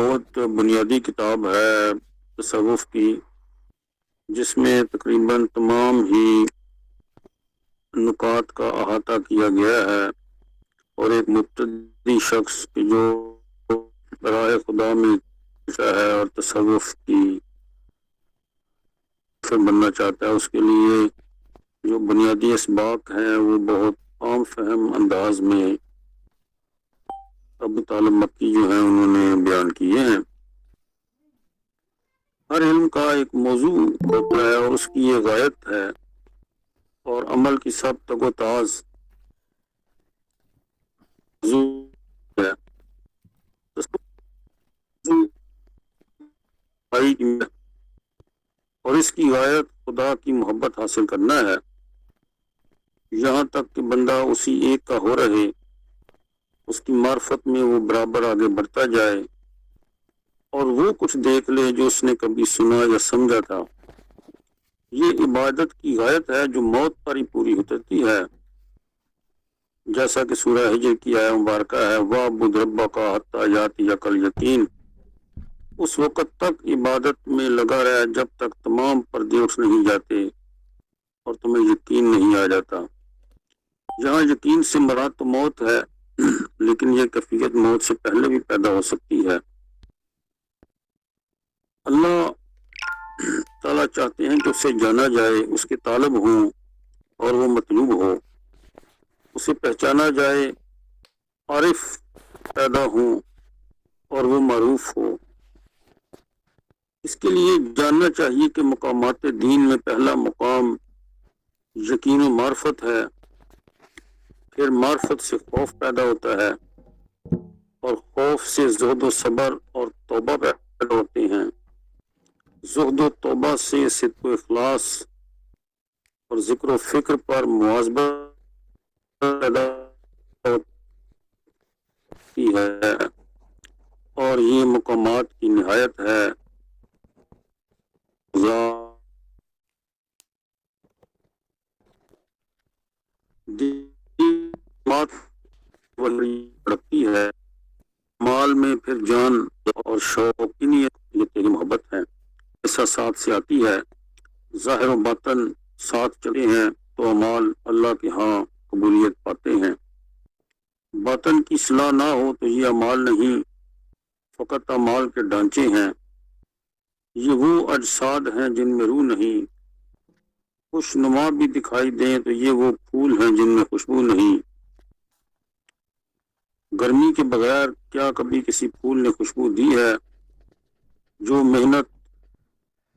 بہت بنیادی کتاب ہے تصوف کی، جس میں تقریباً تمام ہی نکات کا احاطہ کیا گیا ہے، اور ایک مبتدی شخص جو راہ خدا میں ہے اور تصوف کی بننا چاہتا ہے، اس کے لیے جو بنیادی اسباق ہیں وہ بہت عام فہم انداز میں ابو طالب مکی جو ہیں انہوں نے بیان کیے ہیں۔ ہر علم کا ایک موضوع ہوتا ہے اور اس کی یہ غایت ہے، اور عمل کی سب تک و تاز ہے۔ اور اس کی غایت خدا کی محبت حاصل کرنا ہے، یہاں تک کہ بندہ اسی ایک کا ہو رہے، اس کی معرفت میں وہ برابر آگے بڑھتا جائے اور وہ کچھ دیکھ لے جو اس نے کبھی سنا یا سمجھا تھا۔ یہ عبادت کی غایت ہے جو موت پر ہی پوری ہوتی ہے، جیسا کہ سورہ ہجر کی آیہ مبارکہ ہے، وَاعْبُدْ رَبَّكَ حَتَّىٰ يَأْتِيَكَ الْيَقِينُ۔ اس وقت تک عبادت میں لگا رہا جب تک تمام پردے اٹھ نہیں جاتے اور تمہیں یقین نہیں آ جاتا۔ جہاں یقین سے مراد تو موت ہے، لیکن یہ کیفیت موت سے پہلے بھی پیدا ہو سکتی ہے۔ اللہ تعالیٰ چاہتے ہیں کہ اسے جانا جائے، اس کے طالب ہوں اور وہ مطلوب ہو، اسے پہچانا جائے، عارف پیدا ہوں اور وہ معروف ہو۔ اس کے لیے جاننا چاہیے کہ مقامات دین میں پہلا مقام یقین و معرفت ہے، پھر معرفت سے خوف پیدا ہوتا ہے، اور خوف سے زہد و صبر اور توبہ پیدا ہوتے ہیں، زہد و توبہ سے صدق و اخلاص اور ذکر و فکر پر مواظبہ پیدا ہوتی ہے، اور یہ مقامات کی نہایت ہے۔ بڑھتی ہے مال میں، پھر جان اور شوق، یہ تیری محبت ہے، ایسا ساتھ سے آتی ہے، ظاہر و باطن ساتھ چلے ہیں تو اعمال اللہ کے ہاں قبولیت پاتے ہیں۔ باطن کی اصلاح نہ ہو تو یہ اعمال نہیں، فقط اعمال کے ڈھانچے ہیں۔ یہ وہ اجساد ہیں جن میں روح نہیں، خوش نما بھی دکھائی دیں تو یہ وہ پھول ہیں جن میں خوشبو نہیں۔ گرمی کے بغیر کیا کبھی کسی پھول نے خوشبو دی ہے؟ جو محنت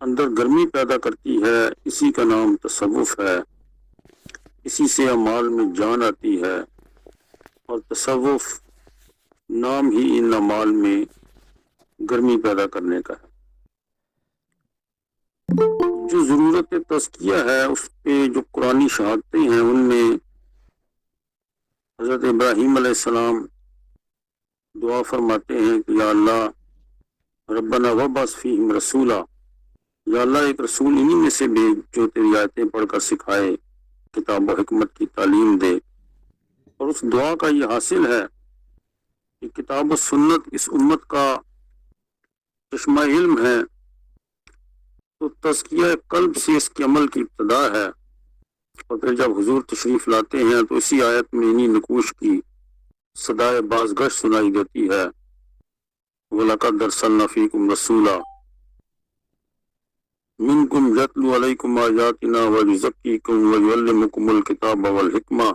اندر گرمی پیدا کرتی ہے، اسی کا نام تصوف ہے، اسی سے اعمال میں جان آتی ہے، اور تصوف نام ہی ان اعمال میں گرمی پیدا کرنے کا ہے۔ جو ضرورت تزکیہ ہے اس پہ جو قرآنی شہادتیں ہیں، ان میں حضرت ابراہیم علیہ السلام دعا فرماتے ہیں کہ یا اللہ ربنا وبعث فیہم رسولا، یا اللہ ایک رسول انہی میں سے بھیج جو تیری آیتیں پڑھ کر سکھائے، کتاب و حکمت کی تعلیم دے۔ اور اس دعا کا یہ حاصل ہے کہ کتاب و سنت اس امت کا چشمہ علم ہے، تو تزکیہ قلب سے اس کے عمل کی ابتدا ہے، اور پھر جب حضور تشریف لاتے ہیں تو اسی آیت میں انہی نقوش کی صدائے بازگشت سنائی دیتی ہے، وَلَقَدْ أَرْسَلْنَا فِيكُمْ رَسُولًا مِنْكُمْ يَتْلُو عَلَيْكُمْ آيَاتِنَا وَيُزَكِّيكُمْ وَيُعَلِّمُكُمُ الْكِتَابَ وَالْحِكْمَةَ۔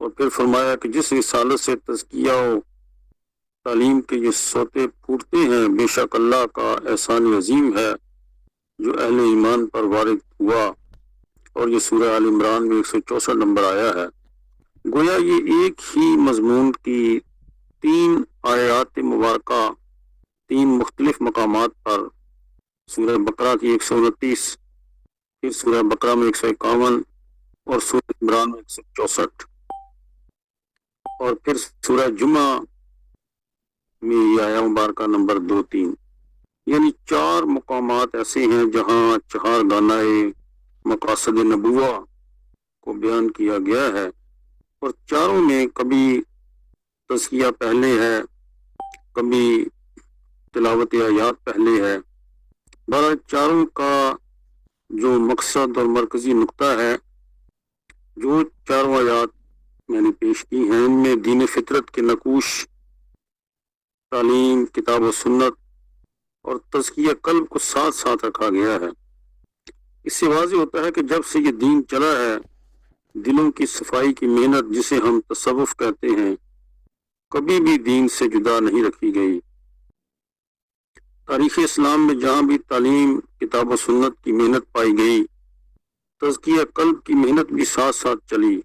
اور پھر فرمایا کہ جس رسالت سے تزکیہ و تعلیم کے یہ سوتے پھوٹتے ہیں، بے شک اللہ کا احسان عظیم ہے جو اہل ایمان پر وارد ہوا۔ اور یہ سورہ آل عمران میں 164 نمبر آیا ہے۔ گویا یہ ایک ہی مضمون کی 3 آیات مبارکہ 3 مختلف مقامات پر، سورہ بقرہ کی 129، پھر سورہ بقرہ میں 151، اور سورہ عمران میں 164، اور پھر سورہ جمعہ میں یہ آیہ مبارکہ نمبر 2-3، یعنی 4 مقامات ایسے ہیں جہاں 4 گانہ مقاصد نبوہ کو بیان کیا گیا ہے، اور چاروں میں کبھی تزکیہ پہلے ہے، کبھی تلاوت آیات پہلے ہے۔ بہرحال چاروں کا جو مقصد اور مرکزی نقطہ ہے، جو چاروں آیات میں نے پیش کی ہیں، ان میں دین فطرت کے نقوش، تعلیم، کتاب و سنت اور تزکیہ قلب کو ساتھ ساتھ رکھا گیا ہے۔ اس سے واضح ہوتا ہے کہ جب سے یہ دین چلا ہے، دلوں کی صفائی کی محنت، جسے ہم تصوف کہتے ہیں، کبھی بھی دین سے جدا نہیں رکھی گئی۔ تاریخ اسلام میں جہاں بھی تعلیم، کتاب و سنت کی محنت پائی گئی، تزکیہ قلب کی محنت بھی ساتھ ساتھ چلی۔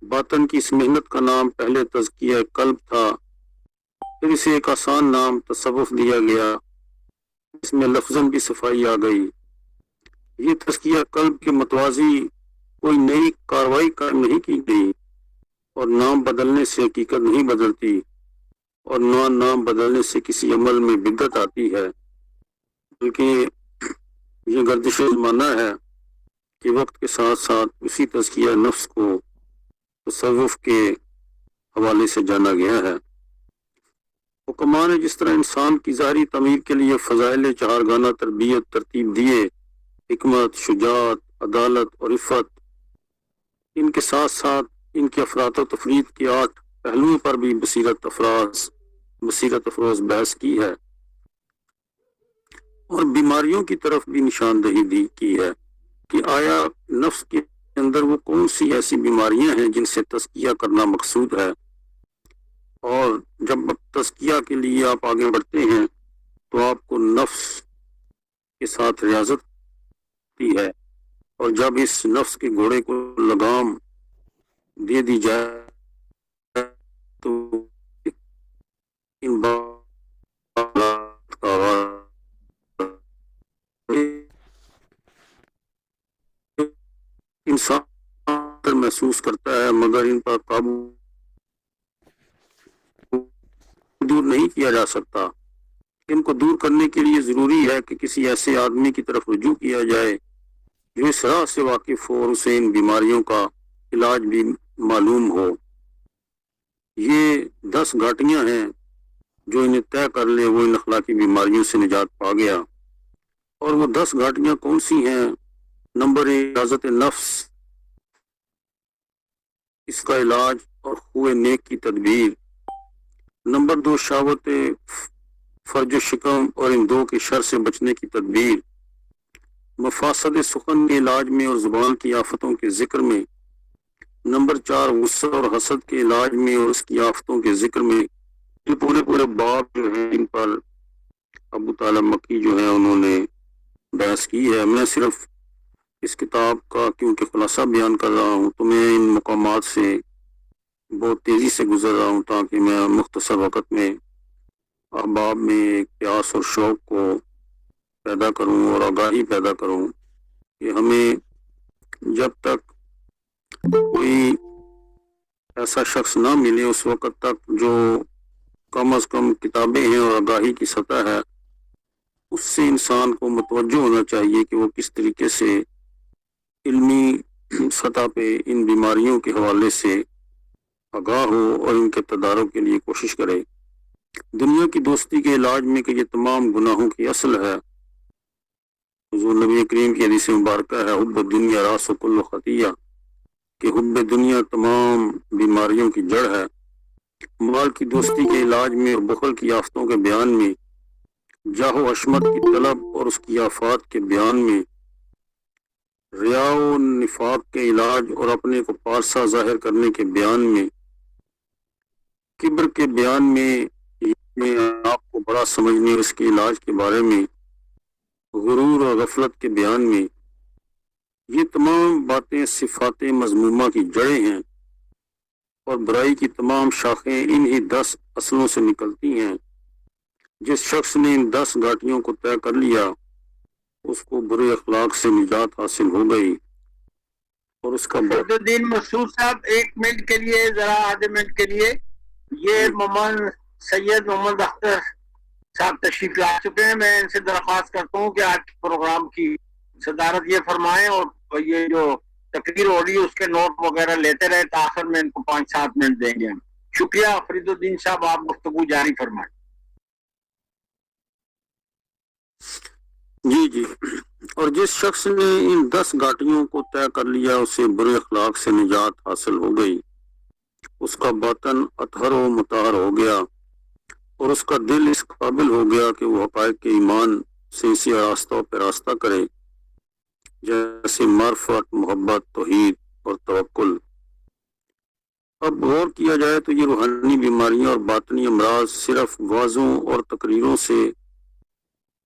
باطن کی اس محنت کا نام پہلے تزکیہ قلب تھا، پھر اسے ایک آسان نام تصوف دیا گیا، اس میں لفظاً بھی صفائی آ گئی۔ یہ تزکیہ قلب کے متوازی کوئی نئی کاروائی نہیں کی گئی، اور نام بدلنے سے حقیقت نہیں بدلتی، اور نہ نام بدلنے سے کسی عمل میں بدعت آتی ہے، بلکہ یہ گردش زمانہ ہے کہ وقت کے ساتھ ساتھ اسی تزکیہ نفس کو تصوف کے حوالے سے جانا گیا ہے۔ حکماں نے جس طرح انسان کی ظاہری تعمیر کے لیے فضائل چہارگانہ تربیت ترتیب دیے، حکمت، شجاعت، عدالت اور عفت، ان کے ساتھ ساتھ ان کی افراط و تفرید کے 8 پہلوؤں پر بھی بصیرت افروز بحث کی ہے، اور بیماریوں کی طرف بھی نشاندہی کی ہے کہ آیا نفس کے اندر وہ کون سی ایسی بیماریاں ہیں جن سے تزکیہ کرنا مقصود ہے، اور جب تزکیہ کے لیے آپ آگے بڑھتے ہیں تو آپ کو نفس کے ساتھ ریاضت کی ہے، اور جب اس نفس کے گھوڑے کو لگام دے دی جائے تو ان بات کا انسان محسوس کرتا ہے، مگر ان پر قابو دور نہیں کیا جا سکتا۔ ان کو دور کرنے کے لیے ضروری ہے کہ کسی ایسے آدمی کی طرف رجوع کیا جائے جو اس راہ سے واقف ہو اور اسے ان بیماریوں کا علاج بھی معلوم ہو۔ یہ 10 گھاٹیاں ہیں، جو انہیں طے کر لے وہ ان اخلاقی بیماریوں سے نجات پا گیا۔ اور وہ 10 گھاٹیاں کون سی ہیں؟ نمبر 1 عزت نفس، اس کا علاج اور خوئے نیک کی تدبیر۔ نمبر 2 شہوت فرج و شکم اور ان 2 کے شر سے بچنے کی تدبیر۔ مفاسد سخن کے علاج میں اور زبان کی آفتوں کے ذکر میں۔ نمبر 4 غصہ اور حسد کے علاج میں اور اس کی آفتوں کے ذکر میں۔ یہ پورے باب جو ہیں ان پر ابو طالب مکی جو ہیں انہوں نے بحث کی ہے۔ میں صرف اس کتاب کا کیونکہ خلاصہ بیان کر رہا ہوں تو میں ان مقامات سے بہت تیزی سے گزر رہا ہوں تاکہ میں مختصر وقت میں احباب میں ایک پیاس اور شوق کو پیدا کروں اور آگاہی پیدا کروں کہ ہمیں جب تک کوئی ایسا شخص نہ ملے اس وقت تک جو کم از کم کتابیں ہیں اور آگاہی کی سطح ہے، اس سے انسان کو متوجہ ہونا چاہیے کہ وہ کس طریقے سے علمی سطح پہ ان بیماریوں کے حوالے سے آگاہ ہو اور ان کے تدارک کے لیے کوشش کرے۔ دنیا کی دوستی کے علاج میں کہ یہ تمام گناہوں کی اصل ہے۔ حضور نبی کریم کی حدیث مبارکہ ہے حب الدنیا راس کل خطیہ، کہ حب دنیا تمام بیماریوں کی جڑ ہے۔ مال کی دوستی کے علاج میں اور بخل کی آفتوں کے بیان میں، جاہ و حشمت کی طلب اور اس کی آفات کے بیان میں، ریا و نفاق کے علاج اور اپنے کو پارسا ظاہر کرنے کے بیان میں، کبر کے بیان میں، آپ کو بڑا سمجھنے اور اس کے علاج کے بارے میں، غرور اور غفلت کے بیان میں، یہ تمام باتیں صفات مذمومہ کی جڑیں ہیں، اور برائی کی تمام شاخیں انہی 10 اصلوں سے نکلتی ہیں۔ جس شخص نے ان 10 گھاٹیوں کو طے کر لیا اس کو برے اخلاق سے نجات حاصل ہو گئی، اور اس کا الدین مسعود صاحب 1 منٹ کے لیے، ذرا آدھے منٹ کے لیے، یہ سید محمد اختر صاحب تشریف لا چکے ہیں۔ میں ان سے درخواست کرتا ہوں کہ آج کے پروگرام کی صدارت یہ فرمائیں، اور یہ جو تقریر ہو رہی ہے اس کے نوٹ وغیرہ لیتے رہے، تاخر میں ان کو 5-7 منٹ دیں گے۔ شکریہ فرید الدین صاحب، آپ گفتگو جاری فرمائیں۔ جی اور جس شخص نے ان 10 گھاٹیوں کو طے کر لیا اسے برے اخلاق سے نجات حاصل ہو گئی، اس کا باطن اطہر و مطہر ہو گیا اور اس کا دل اس قابل ہو گیا کہ وہ حقائق کے ایمان سے اسی آراستہ و پیراستہ کرے، جیسے معرفت، محبت، توحید اور توکل۔ اب غور کیا جائے تو یہ روحانی بیماریاں اور باطنی امراض صرف وعظوں اور تقریروں سے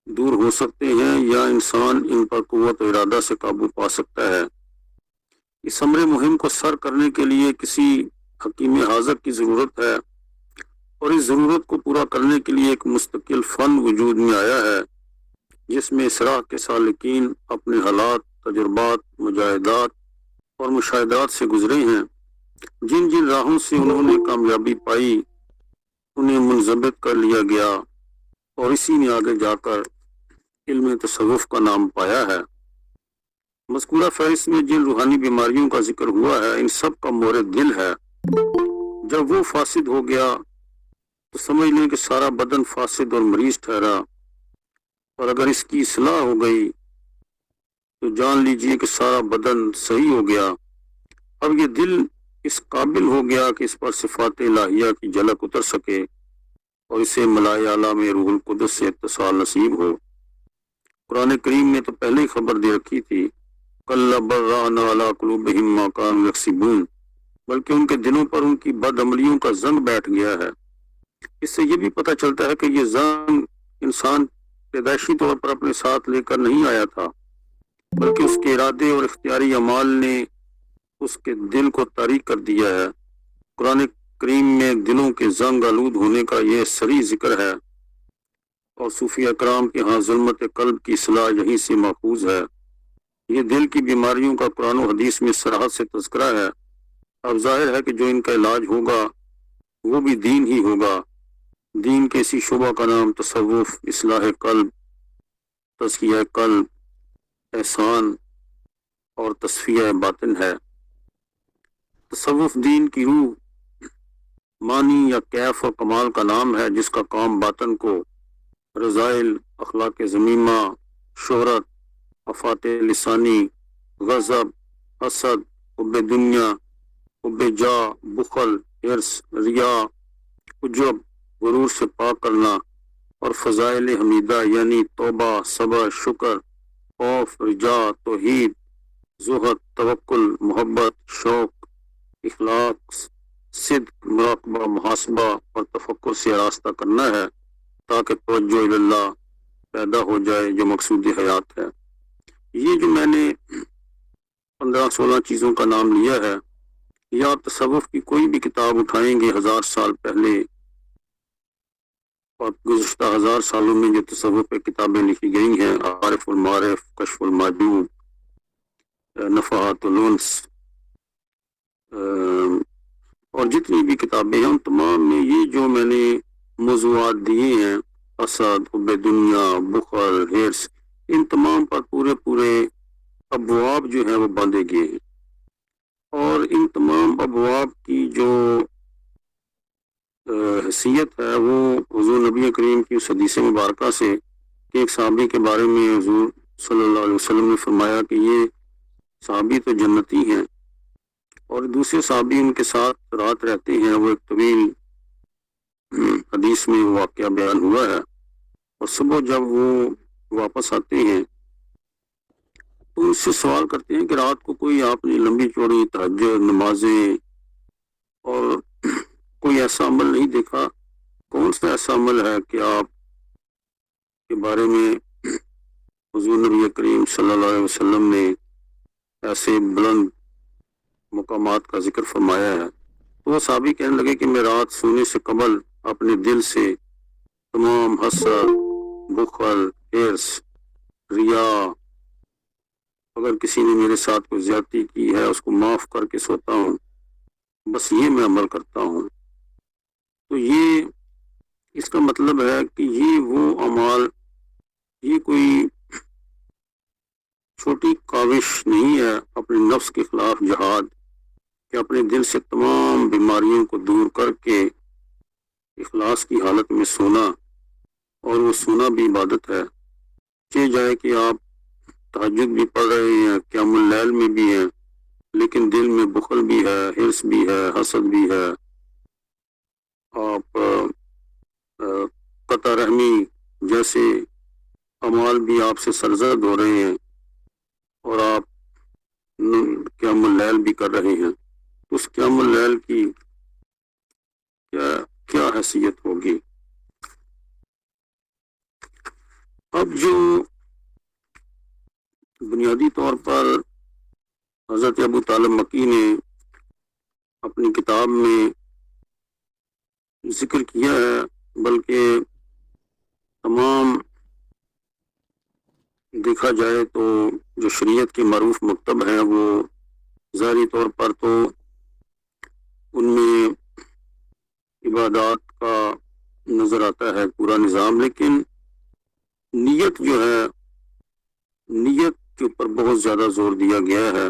دور ہو سکتے ہیں یا انسان ان پر قوت و ارادہ سے قابو پا سکتا ہے۔ اس امر مہم کو سر کرنے کے لیے کسی حکیم حاذق کی ضرورت ہے اور اس ضرورت کو پورا کرنے کے لیے ایک مستقل فن وجود میں آیا ہے جس میں اصلاح کے سالکین اپنے حالات، تجربات، مجاہدات اور مشاہدات سے گزرے ہیں۔ جن جن راہوں سے انہوں نے کامیابی پائی انہیں منضبط کر لیا گیا اور اسی نے آگے جا کر علم تصوف کا نام پایا ہے۔ مذکورہ فہرست میں جن روحانی بیماریوں کا ذکر ہوا ہے ان سب کا مورد دل ہے۔ جب وہ فاسد ہو گیا تو سمجھ لیں کہ سارا بدن فاسد اور مریض ٹھہرا، اور اگر اس کی اصلاح ہو گئی تو جان لیجئے کہ سارا بدن صحیح ہو گیا۔ اب یہ دل اس قابل ہو گیا کہ اس پر صفات الہیہ کی جھلک اتر سکے اور اسے ملائے اعلیٰ میں روح القدس سے اتصال نصیب ہو۔ قرآن کریم نے تو پہلے ہی خبر دے رکھی تھی، کَلَّا بَلْ رَانَ عَلَىٰ قُلُوبِهِم مَّا كَانُوا يَكْسِبُونَ، بلکہ ان کے دلوں پر ان کی بد عملیوں کا زنگ بیٹھ گیا ہے۔ اس سے یہ بھی پتہ چلتا ہے کہ یہ زنگ انسان پیدائشی طور پر اپنے ساتھ لے کر نہیں آیا تھا، بلکہ اس کے ارادے اور اختیاری اعمال نے اس کے دل کو طاری کر دیا ہے۔ قرآن کریم میں دلوں کے زنگ آلود ہونے کا یہ صریح ذکر ہے، اور صوفیہ کرام کے ہاں ظلمت قلب کی اصلاح یہیں سے ماخوذ ہے۔ یہ دل کی بیماریوں کا قرآن و حدیث میں صراحت سے تذکرہ ہے۔ اب ظاہر ہے کہ جو ان کا علاج ہوگا وہ بھی دین ہی ہوگا۔ دین کے اسی شعبہ کا نام تصوف، اصلاح قلب، تزکیہ قلب، احسان اور تصفیہ باطن ہے۔ تصوف دین کی روح، معنی یا کیف و کمال کا نام ہے جس کا کام باطن کو رذائل، اخلاق ذمیمہ، شہرت، آفات لسانی، غضب، حسد، حب دنیا، حب جاہ، بخل، حرص، ریا، عجب، غرور سے پاک کرنا اور فضائل حمیدہ یعنی توبہ، صبر، شکر، خوف، رجا، توحید، زہد، توکل، محبت، شوق، اخلاق، صدق، مراقبہ، محاسبہ اور تفکر سے آراستہ کرنا ہے تاکہ توجہ اللہ پیدا ہو جائے جو مقصود حیات ہے۔ یہ جو میں نے 15-16 چیزوں کا نام لیا ہے، یا آپ تصوف کی کوئی بھی کتاب اٹھائیں گے 1000 سال پہلے اور گزشتہ 1000 سالوں میں جو تصوف پہ کتابیں لکھی گئی ہیں، عارف المعارف، کشف المعجوب، نفحات الانس، اور جتنی بھی کتابیں ہیں ان تمام میں یہ جو میں نے موضوعات دیے ہیں، حسد، حب دنیا، بخل، حرص، ان تمام پر پورے ابواب جو ہیں وہ باندھے گئے ہیں، اور ان تمام ابواب کی جو حیثیت ہے وہ حضور نبی کریم کی اس حدیث مبارکہ سے کہ ایک صحابی کے بارے میں حضور صلی اللہ علیہ وسلم نے فرمایا کہ یہ صحابی تو جنتی ہیں، اور دوسرے صحابی ان کے ساتھ رات رہتے ہیں۔ وہ ایک طویل حدیث میں واقعہ بیان ہوا ہے، اور صبح جب وہ واپس آتے ہیں تو اس سے سوال کرتے ہیں کہ رات کو کوئی آپ نے لمبی چوڑی تہجد، نمازیں اور کوئی ایسا عمل نہیں دیکھا، کون سا ایسا عمل ہے کہ آپ کے بارے میں حضور نبی کریم صلی اللہ علیہ وسلم نے ایسے بلند مقامات کا ذکر فرمایا ہے؟ تو وہ صحابی کہنے لگے کہ میں رات سونے سے قبل اپنے دل سے تمام حسد، بخل، حرص، ریا، اگر کسی نے میرے ساتھ کوئی زیادتی کی ہے اس کو معاف کر کے سوتا ہوں، بس یہ میں عمل کرتا ہوں۔ تو یہ اس کا مطلب ہے کہ یہ وہ اعمال، یہ کوئی چھوٹی کاوش نہیں ہے اپنے نفس کے خلاف جہاد، کہ اپنے دل سے تمام بیماریوں کو دور کر کے اخلاص کی حالت میں سونا، اور وہ سونا بھی عبادت ہے۔ یہ جائے کہ آپ تہجد بھی پڑھ رہے ہیں، قیام اللیل میں بھی ہیں، لیکن دل میں بخل بھی ہے، حرص بھی ہے، حسد بھی ہے، آپ قطع رحمی جیسے اعمال بھی آپ سے سرزد ہو رہے ہیں، اور آپ قیام اللیل بھی کر رہے ہیں، اس قیام اللیل کی کیا حیثیت ہوگی؟ اب جو بنیادی طور پر حضرت ابو طالب مکی نے اپنی کتاب میں ذکر کیا ہے، بلکہ تمام دیکھا جائے تو جو شریعت کے معروف مکتب ہیں وہ ظاہری طور پر تو ان میں عبادات کا نظر آتا ہے پورا نظام، لیکن نیت جو ہے، نیت کے اوپر بہت زیادہ زور دیا گیا ہے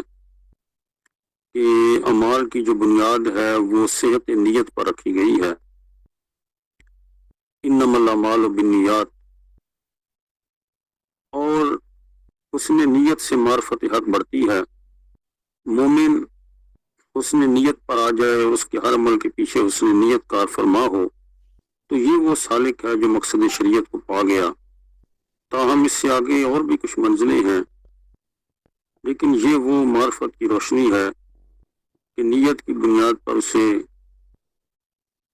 کہ اعمال کی جو بنیاد ہے وہ صحت نیت پر رکھی گئی ہے۔ انما الاعمال بالنیات، اور اس نے نیت سے معرفت حق بڑھتی ہے۔ مومن حسن نیت پر آ جائے، اس کے ہر عمل کے پیچھے حسن نیت کار فرما ہو، تو یہ وہ سالک ہے جو مقصد شریعت کو پا گیا۔ تاہم اس سے آگے اور بھی کچھ منزلیں ہیں، لیکن یہ وہ معرفت کی روشنی ہے کہ نیت کی بنیاد پر اسے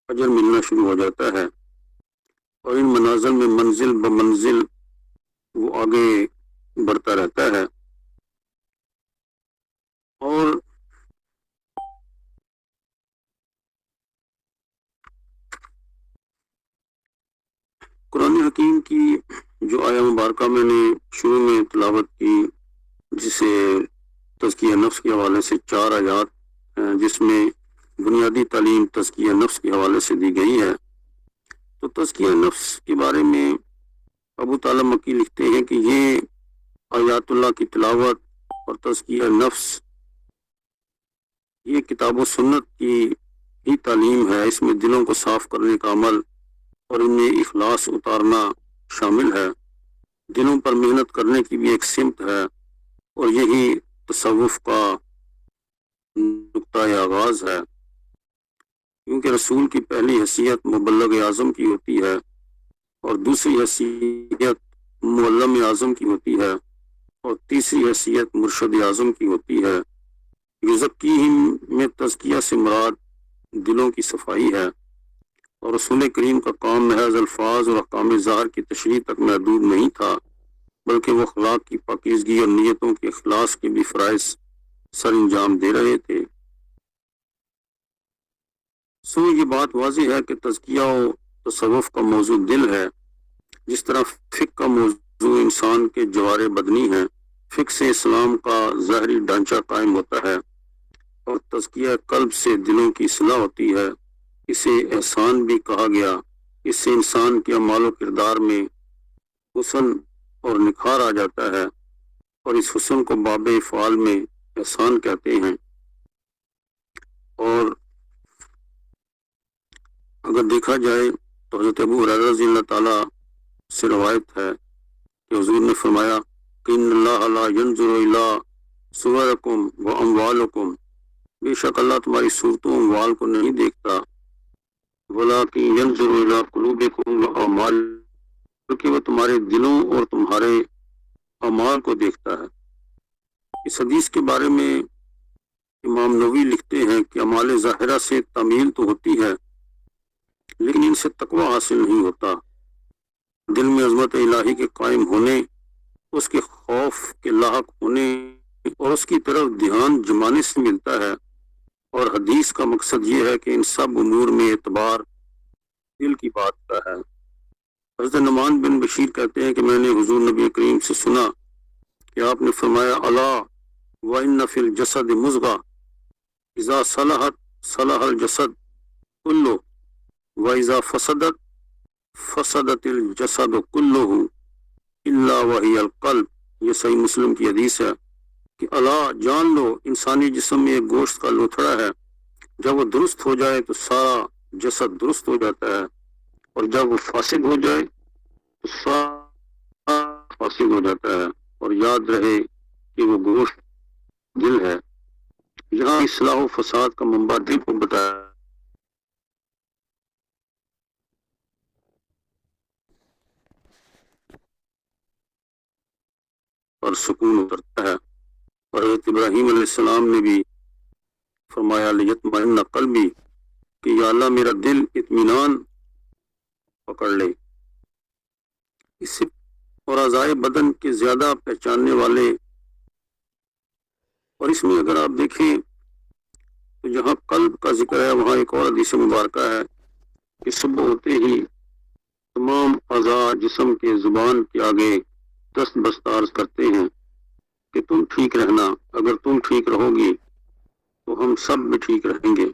اجر ملنا شروع ہو جاتا ہے، اور ان منازل میں منزل بمنزل وہ آگے بڑھتا رہتا ہے۔ اور قرآن حکیم کی جو آیہ مبارکہ میں نے شروع میں تلاوت کی، جسے تزکیہ نفس کے حوالے سے 4 آیات ہیں، جس میں بنیادی تعلیم تزکیہ نفس کے حوالے سے دی گئی ہے، تو تزکیہ نفس کے بارے میں ابو طالب مکی لکھتے ہیں کہ یہ آیات اللہ کی تلاوت اور تزکیہ نفس یہ کتاب و سنت کی ہی تعلیم ہے۔ اس میں دلوں کو صاف کرنے کا عمل اور ان میں اخلاص اتارنا شامل ہے۔ دلوں پر محنت کرنے کی بھی ایک سمت ہے، اور یہی تصوف کا نقطۂ آغاز ہے، کیونکہ رسول کی پہلی حیثیت مبلغ اعظم کی ہوتی ہے، اور دوسری حیثیت معلم اعظم کی ہوتی ہے، اور تیسری حیثیت مرشد اعظم کی ہوتی ہے۔ یزکیہم میں تزکیہ سے مراد دلوں کی صفائی ہے، اور رسول کریم کا کام محض الفاظ اور احکام ظاہر کی تشریح تک محدود نہیں تھا، بلکہ وہ اخلاق کی پاکیزگی اور نیتوں کے اخلاص کے بھی فرائض سر انجام دے رہے تھے۔ یہ بات واضح ہے کہ تزکیہ و تصوف کا موضوع دل ہے، جس طرح فقہ کا موضوع انسان کے جوارح بدنی ہے۔ فقہ سے اسلام کا ظاہری ڈھانچہ قائم ہوتا ہے، اور تزکیہ قلب سے دلوں کی اصلاح ہوتی ہے۔ اسے احسان بھی کہا گیا۔ اس سے انسان کے اعمال و کردار میں حسن اور نکھار آ جاتا ہے، اور اس حسن کو باب افعال میں احسان کہتے ہیں۔ اور اگر دیکھا جائے تو حضرت ابو ہریرہ رضی اللہ تعالیٰ سے روایت ہے کہ حضور نے فرمایا کہ ان اللہ لا ینظر الی صورکم و اموالکم، بے شک اللہ تمہاری صورتوں اموال کو نہیں دیکھتا، ولیکن ینظر الی قلوبکم و اعمال، کیونکہ وہ تمہارے دلوں اور تمہارے اعمال کو دیکھتا ہے۔ اس حدیث کے بارے میں امام نووی لکھتے ہیں کہ اعمال ظاہرہ سے تعمیل تو ہوتی ہے، لیکن ان سے تقوی حاصل نہیں ہوتا۔ دل میں عظمت الہی کے قائم ہونے، اس کے خوف کے لاحق ہونے اور اس کی طرف دھیان جمانے سے ملتا ہے، اور حدیث کا مقصد یہ ہے کہ ان سب امور میں اعتبار دل کی بات کا ہے۔ حضرت نعمان بن بشیر کہتے ہیں کہ میں نے حضور نبی کریم سے سنا کہ آپ نے فرمایا الا وَإِنَّ فِي الْجَسَدِ مُضْغَةً إِذَا صَلَحَتْ صَلَحَ الْجَسَدُ كُلُّهُ وَإِذَا فَسَدَتْ فَسَدَتِ الْجَسَدُ كُلُّهُ إِلَّا وَهِيَ الْقَلْبُ۔ یہ صحیح مسلم کی حدیث ہے کہ الا جان لو، انسانی جسم میں ایک گوشت کا لوتھڑا ہے، جب وہ درست ہو جائے تو سارا جسد درست ہو جاتا ہے، اور جب وہ فاسد ہو جائے تو سارا فاسد ہو جاتا ہے، اور یاد رہے کہ وہ گوشت دل ہے۔ یہاں اصلاح و فساد کا منبع دل کو بتایا اور سکون اترتا ہے۔ اور حضرت ابراہیم علیہ السلام نے بھی فرمایا لیطمئن قلبی، کہ یا اللہ میرا دل اطمینان پکڑ لے۔ اس سے اور اعضائے بدن کے زیادہ پہچاننے والے، اور اس میں اگر آپ دیکھیں تو جہاں قلب کا ذکر ہے وہاں ایک اور حدیث مبارکہ ہے کہ صبح ہوتے ہی تمام اعضاء جسم کے زبان کے آگے دست بستار کرتے ہیں کہ تم ٹھیک رہنا، اگر تم ٹھیک رہو گی تو ہم سب بھی ٹھیک رہیں گے۔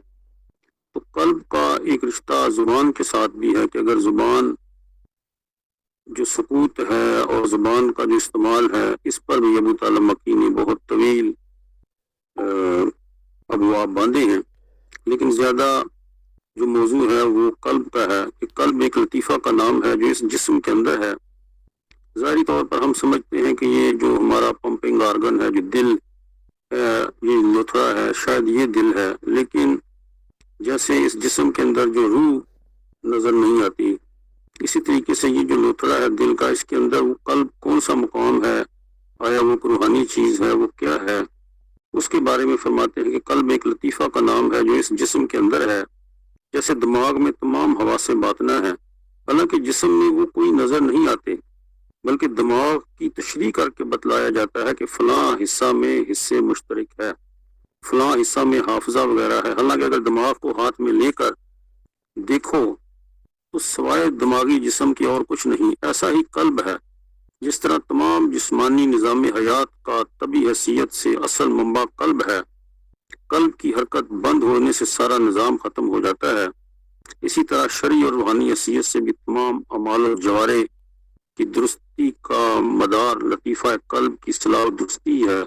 تو قلب کا ایک رشتہ زبان کے ساتھ بھی ہے کہ اگر زبان جو سکوت ہے اور زبان کا جو استعمال ہے، اس پر بھی ابو طالب مکی نے بہت طویل ابواب باندھے ہیں، لیکن زیادہ جو موضوع ہے وہ قلب کا ہے کہ قلب ایک لطیفہ کا نام ہے جو اس جسم کے اندر ہے۔ ظاہری طور پر ہم سمجھتے ہیں کہ یہ جو ہمارا پمپنگ آرگن ہے، جو دل ہے، یہ لوتھڑا ہے، شاید یہ دل ہے، لیکن جیسے اس جسم کے اندر جو روح نظر نہیں آتی، اسی طریقے سے یہ جو لوتھڑا ہے دل کا، اس کے اندر وہ قلب کون سا مقام ہے، آیا وہ روحانی چیز ہے، وہ کیا ہے، اس کے بارے میں فرماتے ہیں کہ قلب ایک لطیفہ کا نام ہے جو اس جسم کے اندر ہے۔ جیسے دماغ میں تمام حواس باطنہ ہیں، حالانکہ جسم میں وہ کوئی نظر نہیں آتے، بلکہ دماغ کی تشریح کر کے بتلایا جاتا ہے کہ فلاں حصہ میں حصے مشترک ہے، فلاں حصہ میں حافظہ وغیرہ ہے۔ حالانکہ اگر دماغ کو ہاتھ میں لے کر دیکھو تو سوائے دماغی جسم کی اور کچھ نہیں۔ ایسا ہی قلب ہے، جس طرح تمام جسمانی نظام حیات کا طبی حیثیت سے اصل منبع قلب ہے، قلب کی حرکت بند ہونے سے سارا نظام ختم ہو جاتا ہے، اسی طرح شرعی اور روحانی حیثیت سے بھی تمام اعمال و جوارح کی درستی کا مدار لطیفہ قلب کی اصلاح و درستی ہے۔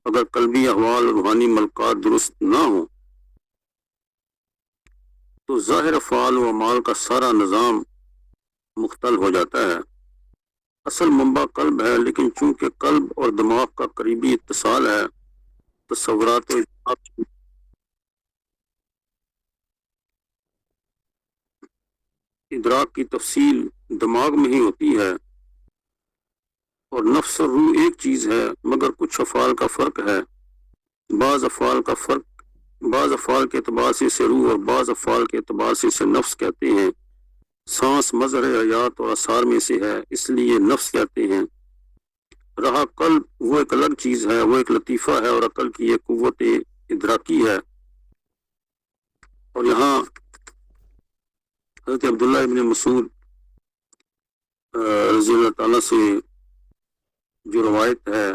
اگر قلبی احوال اور روحانی ملکات درست نہ ہوں تو ظاہر افعال و اعمال کا سارا نظام مختل ہو جاتا ہے۔ اصل منبع قلب ہے، لیکن چونکہ قلب اور دماغ کا قریبی اتصال ہے، تصورات و ادراک کی تفصیل دماغ میں ہی ہوتی ہے، اور نفس اور روح ایک چیز ہے، مگر کچھ افعال کا فرق ہے۔ بعض افعال کے اعتبار سے اسے روح اور بعض افعال کے اعتبار سے اسے نفس کہتے ہیں۔ سانس مظہر حیات اور آثار میں سے ہے، اس لیے نفس کہتے ہیں۔ رہا قلب، وہ ایک الگ چیز ہے، وہ ایک لطیفہ ہے اور عقل کی ایک قوت ادراکی ہے۔ اور یہاں حضرت عبداللہ ابن مسعود رضی اللہ تعالیٰ سے جو روایت ہے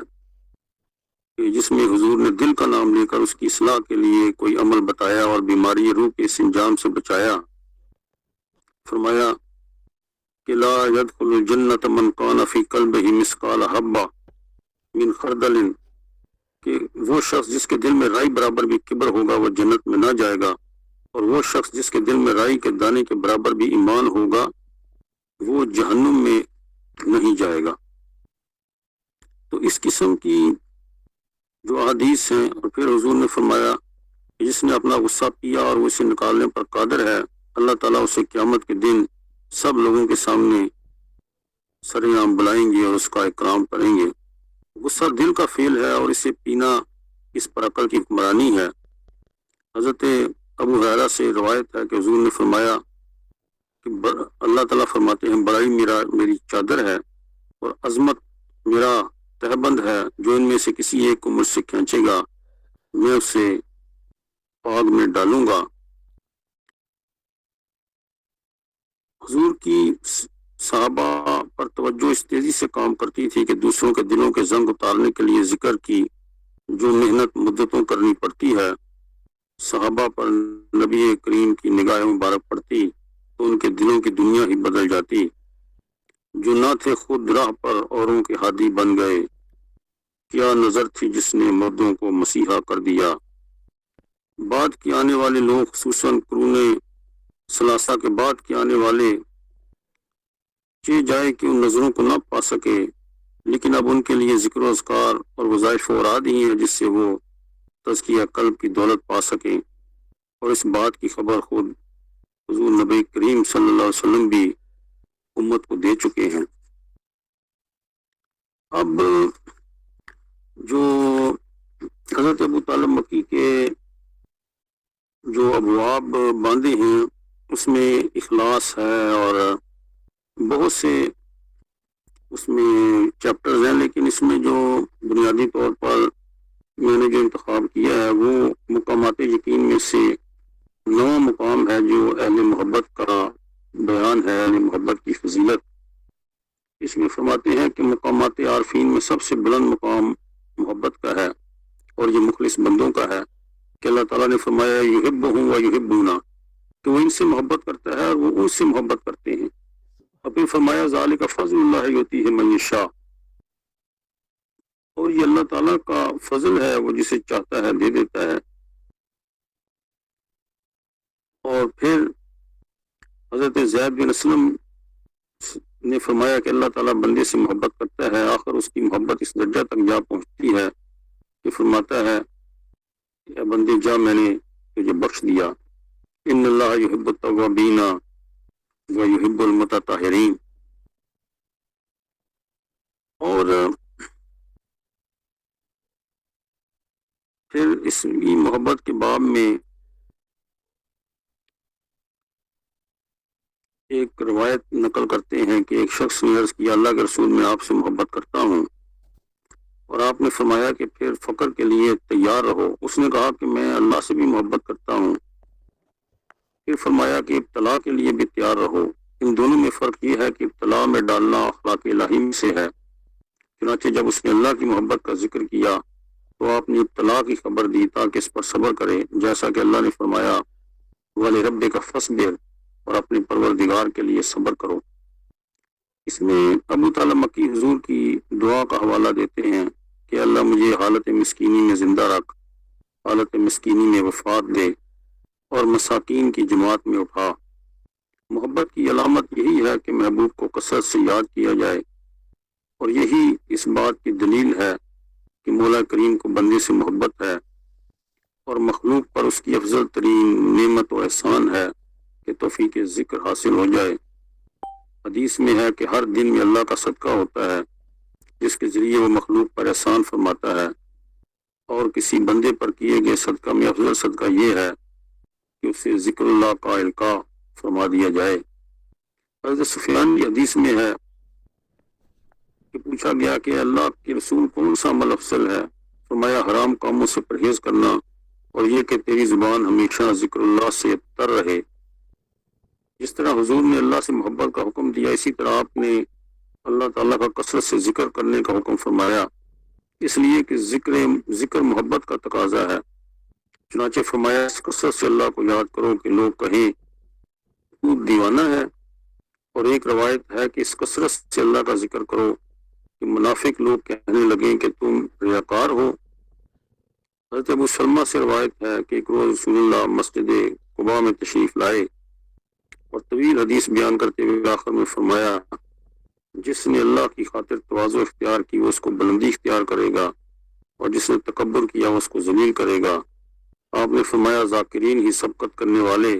کہ جس میں حضور نے دل کا نام لے کر اس کی اصلاح کے لیے کوئی عمل بتایا اور بیماری روح کے اس انجام سے بچایا، فرمایا کہ لا يدخل الجنت من کان فی قلبہ مثقال حبہ من خردل، کہ وہ شخص جس کے دل میں رائی برابر بھی کبر ہوگا وہ جنت میں نہ جائے گا، اور وہ شخص جس کے دل میں رائی کے دانے کے برابر بھی ایمان ہوگا وہ جہنم میں نہیں جائے گا۔ تو اس قسم کی جو احادیث ہیں، اور پھر حضور نے فرمایا کہ جس نے اپنا غصہ پیا اور وہ اسے نکالنے پر قادر ہے، اللہ تعالیٰ اسے قیامت کے دن سب لوگوں کے سامنے سرعام بلائیں گے اور اس کا اکرام کریں گے۔ غصہ دل کا فعل ہے اور اسے پینا اس پر عقل کی حکمرانی ہے۔ حضرت ابو ہریرہ سے روایت ہے کہ حضور نے فرمایا کہ اللہ تعالیٰ فرماتے ہیں بڑائی میری چادر ہے اور عظمت میرا تہبند ہے، جو ان میں سے کسی ایک کو مجھ سے کھینچے گا میں اسے آگ میں ڈالوں گا۔ حضور کی صحابہ پر توجہ اس تیزی سے کام کرتی تھی کہ دوسروں کے دلوں کے زنگ اتارنے کے لیے ذکر کی جو محنت مدتوں کرنی پڑتی ہے، صحابہ پر نبی کریم کی نگاہ مبارک پڑتی تو ان کے دلوں کی دنیا ہی بدل جاتی۔ جو نہ تھے خود راہ پر اوروں کے ہادی بن گئے، کیا نظر تھی جس نے مردوں کو مسیحا کر دیا۔ بعد کے آنے والے لوگ، خصوصاً قرون ثلاثہ کے بعد کے آنے والے، چہ جائے کہ ان نظروں کو نہ پا سکے لیکن اب ان کے لیے ذکر و اذکار اور وظائف اوراد ہی ہیں جس سے وہ تزکیہ قلب کی دولت پا سکیں، اور اس بات کی خبر خود حضور نبی کریم صلی اللہ علیہ وسلم بھی امت کو دے چکے ہیں۔ اب جو حضرت ابو طالب مکی کے جو ابواب باندھے ہیں اس میں اخلاص ہے اور بہت سے اس میں چیپٹرز ہیں، لیکن اس میں جو بنیادی طور پر میں نے جو انتخاب کیا ہے وہ مقامات یقین میں سے 9 مقام ہے جو اہل محبت کا بیان ہے، اہل محبت کی فضیلت۔ اس میں فرماتے ہیں کہ مقامات عارفین میں سب سے بلند مقام محبت کا ہے اور یہ مخلص بندوں کا ہے کہ اللہ تعالیٰ نے فرمایا یحبہم و یحبونا، کہ وہ ان سے محبت کرتا ہے اور وہ ان سے محبت کرتے ہیں، اور پھر فرمایا ذالک فضل اللہ یؤتیہ من یشاء، اور یہ اللہ تعالیٰ کا فضل ہے، وہ جسے چاہتا ہے دے دیتا ہے۔ اور پھر حضرت زید بن اسلم نے فرمایا کہ اللہ تعالیٰ بندے سے محبت کرتا ہے، آخر اس کی محبت اس درجہ تک جا پہنچتی ہے کہ فرماتا ہے اے بندے جا، میں نے تجھے بخش دیا۔ ان اللہ یحب التوابین و یحب المتطہرین۔ اور پھر اس محبت کے باب میں ایک روایت نقل کرتے ہیں کہ ایک شخص نے عرض کیا اللہ کے رسول میں آپ سے محبت کرتا ہوں، اور آپ نے فرمایا کہ پھر فقر کے لیے تیار رہو۔ اس نے کہا کہ میں اللہ سے بھی محبت کرتا ہوں۔ پھر فرمایا کہ ابتلا کے لیے بھی تیار رہو۔ ان دونوں میں فرق یہ ہے کہ ابتلا میں ڈالنا اخلاق الہی میں سے ہے، چنانچہ جب اس نے اللہ کی محبت کا ذکر کیا تو آپ نے ابتلا کی خبر دی تاکہ اس پر صبر کرے، جیسا کہ اللہ نے فرمایا وَلِرَبِّكَ فَاصْبِرْ، اور اپنے پروردگار کے لیے صبر کرو۔ اس میں ابو طالب مکی حضور کی دعا کا حوالہ دیتے ہیں کہ اللہ مجھے حالت مسکینی میں زندہ رکھ، حالت مسکینی میں وفات دے، اور مساکین کی جماعت میں اٹھا۔ محبت کی علامت یہی ہے کہ محبوب کو کثرت سے یاد کیا جائے، اور یہی اس بات کی دلیل ہے کہ مولا کریم کو بندے سے محبت ہے، اور مخلوق پر اس کی افضل ترین نعمت و احسان ہے کہ توفیق ذکر حاصل ہو جائے۔ حدیث میں ہے کہ ہر دن میں اللہ کا صدقہ ہوتا ہے جس کے ذریعے وہ مخلوق پر احسان فرماتا ہے، اور کسی بندے پر کیے گئے صدقہ میں افضل صدقہ یہ ہے کہ اسے ذکر اللہ کا القاء فرما دیا جائے۔ حضرت سفیان کی حدیث میں ہے کہ پوچھا گیا کہ اللہ کے رسول کون سا عمل افضل ہے؟ فرمایا حرام کاموں سے پرہیز کرنا، اور یہ کہ تیری زبان ہمیشہ ذکر اللہ سے تر رہے۔ جس طرح حضور نے اللہ سے محبت کا حکم دیا، اسی طرح آپ نے اللہ تعالیٰ کا کثرت سے ذکر کرنے کا حکم فرمایا، اس لیے کہ ذکر محبت کا تقاضا ہے۔ چنانچہ فرمایا اس کثرت سے اللہ کو یاد کرو کہ لوگ کہیں تو دیوانہ ہے، اور ایک روایت ہے کہ اس کثرت سے اللہ کا ذکر کرو کہ منافق لوگ کہنے لگیں کہ تم ریاکار ہو۔ حضرت ابو سلمہ سے روایت ہے کہ ایک روز رسول اللہ مسجد قباء میں تشریف لائے اور طویل حدیث بیان کرتے ہوئے آخر میں فرمایا جس نے اللہ کی خاطر تواضع اختیار کی وہ اس کو بلندی اختیار کرے گا، اور جس نے تکبر کیا وہ اس کو ذلیل کرے گا۔ آپ نے فرمایا ذاکرین ہی سبقت کرنے والے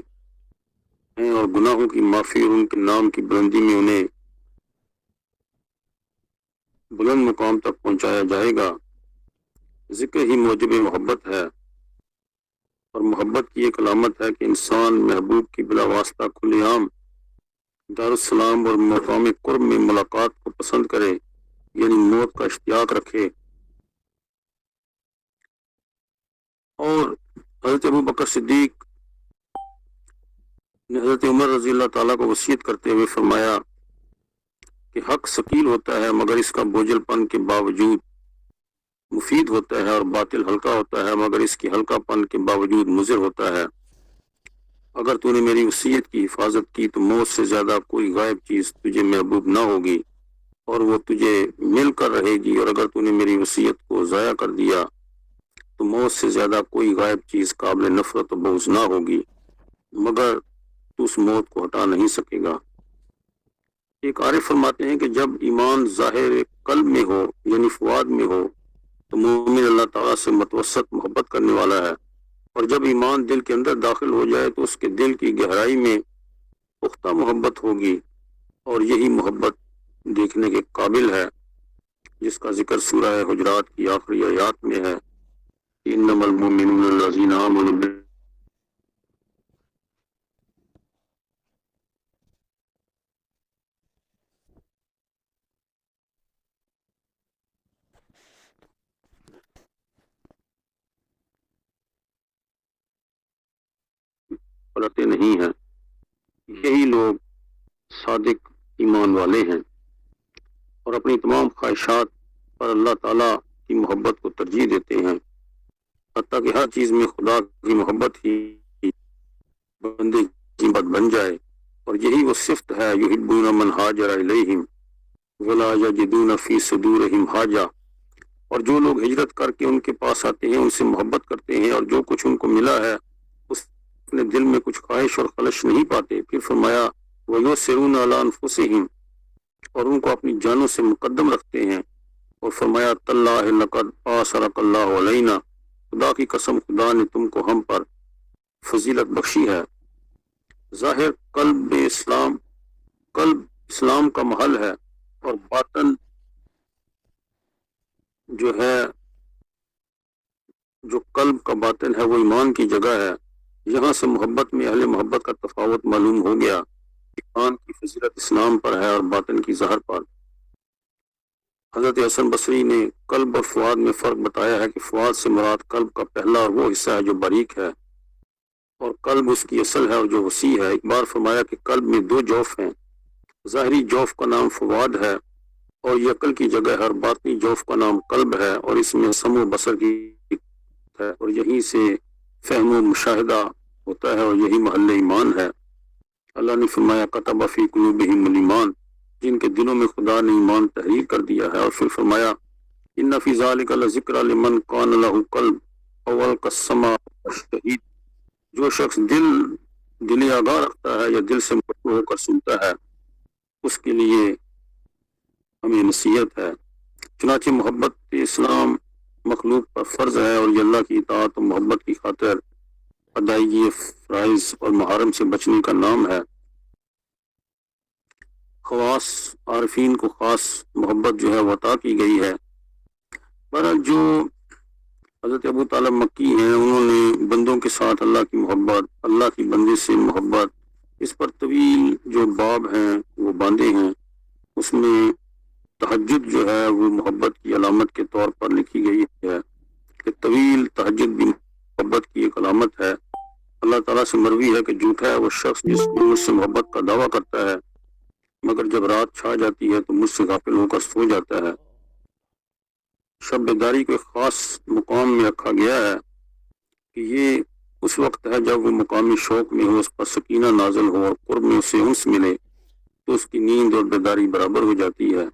ہیں، اور گناہوں کی معافی اور ان کے نام کی بلندی میں انہیں بلند مقام تک پہنچایا جائے گا۔ ذکر ہی موجب محبت ہے، اور محبت کی ایک علامت ہے کہ انسان محبوب کی بلا واسطہ کھلے عام دارالسلام اور مقام قرب میں ملاقات کو پسند کرے، یعنی موت کا اشتیاق رکھے۔ اور حضرت ابو بکر صدیق نے حضرت عمر رضی اللہ تعالیٰ کو وصیت کرتے ہوئے فرمایا کہ حق ثقیل ہوتا ہے مگر اس کا بوجھل پن کے باوجود مفید ہوتا ہے، اور باطل ہلکا ہوتا ہے مگر اس کی ہلکا پن کے باوجود مضر ہوتا ہے۔ اگر تو نے میری وصیت کی حفاظت کی تو موت سے زیادہ کوئی غائب چیز تجھے محبوب نہ ہوگی، اور وہ تجھے مل کر رہے گی، اور اگر تو نے میری وصیت کو ضائع کر دیا تو موت سے زیادہ کوئی غائب چیز قابل نفرت و بغض نہ ہوگی، مگر تو اس موت کو ہٹا نہیں سکے گا۔ ایک عارف فرماتے ہیں کہ جب ایمان ظاہر قلب میں ہو یعنی فؤاد میں ہو تو مومن اللہ تعالیٰ سے متوسط محبت کرنے والا ہے، اور جب ایمان دل کے اندر داخل ہو جائے تو اس کے دل کی گہرائی میں پختہ محبت ہوگی، اور یہی محبت دیکھنے کے قابل ہے، جس کا ذکر سورہ حجرات کی آخری آیات میں ہے، انما المؤمنون الذین آمنوا پڑھتے نہیں ہیں، یہی لوگ صادق ایمان والے ہیں اور اپنی تمام خواہشات پر اللہ تعالیٰ کی محبت کو ترجیح دیتے ہیں، حتیٰ کہ ہر چیز میں خدا کی محبت ہی بندے کی محبت بن جائے، اور یہی وہ صفت ہے یحبون من ہاجر الیہم ولا یجدون فی صدورہم حاجہ، اور جو لوگ ہجرت کر کے ان کے پاس آتے ہیں ان سے محبت کرتے ہیں، اور جو کچھ ان کو ملا ہے اس اپنے دل میں کچھ خواہش اور خلش نہیں پاتے۔ پھر فرمایا وَيُؤْثِرُونَ عَلَىٰ أَنفُسِهِمْ، اور ان کو اپنی جانوں سے مقدم رکھتے ہیں، اور فرمایا تاللہ لقد آثرک اللہ علینا، خدا کی قسم خدا نے تم کو ہم پر فضیلت بخشی ہے۔ ظاہر قلب اسلام کا محل ہے، اور باطن جو قلب کا باطن ہے وہ ایمان کی جگہ ہے۔ یہاں سے محبت میں اہل محبت کا تفاوت معلوم ہو گیا، ایمان کی فضیلت اسلام پر ہے اور باطن کی ظاہر پر۔ حضرت حسن بصری نے قلب اور فؤاد میں فرق بتایا ہے کہ فؤاد سے مراد قلب کا پہلا اور وہ حصہ ہے جو باریک ہے، اور قلب اس کی اصل ہے اور جو وسیع ہے۔ ایک بار فرمایا کہ قلب میں دو جوف ہیں، ظاہری جوف کا نام فؤاد ہے اور یہ عقل کی جگہ ہے، اور باطنی جوف کا نام قلب ہے اور اس میں سمع و بصر کی ہے، اور یہیں سے فہم و مشاہدہ ہوتا ہے، اور یہی محل ایمان ہے۔ اللہ نے فرمایا کتب فی قلوبہم الایمان، جن کے دلوں میں خدا نے ایمان تحریر کر دیا ہے، اور پھر فرمایا ان فی ذلک لذکری لمن کان لہ قلب او القی السمع والشہید، جو شخص دل آگاہ رکھتا ہے یا دل سے مطمئن ہو کر سنتا ہے اس کے لیے ہمیں نصیحت ہے۔ چنانچہ محبت اسلام مخلوق پر فرض ہے، اور یہ اللہ کی اطاعت و محبت کی خاطر ادائیگی فرائض اور محارم سے بچنے کا نام ہے۔ خواص عارفین کو خاص محبت جو ہے وہ عطا کی گئی ہے، پر جو حضرت ابو طالب مکی ہیں انہوں نے بندوں کے ساتھ اللہ کی محبت، اللہ کی بندے سے محبت، اس پر طویل جو باب ہیں وہ باندھے ہیں۔ اس میں تہجد جو ہے وہ محبت کی علامت کے طور پر لکھی گئی ہے کہ طویل تہجد بھی محبت کی ایک علامت ہے۔ اللہ تعالیٰ سے مروی ہے کہ جھوٹا ہے وہ شخص جس مجھ سے محبت کا دعویٰ کرتا ہے مگر جب رات چھا جاتی ہے تو مجھ سے غافل ہو کر سو جاتا ہے۔ شب بیداری کو ایک خاص مقام میں رکھا گیا ہے کہ یہ اس وقت ہے جب وہ مقامی شوق میں ہو، اس پر سکینہ نازل ہو اور قرب میں اسے انس ملے تو اس کی نیند اور بیداری برابر ہو جاتی ہے،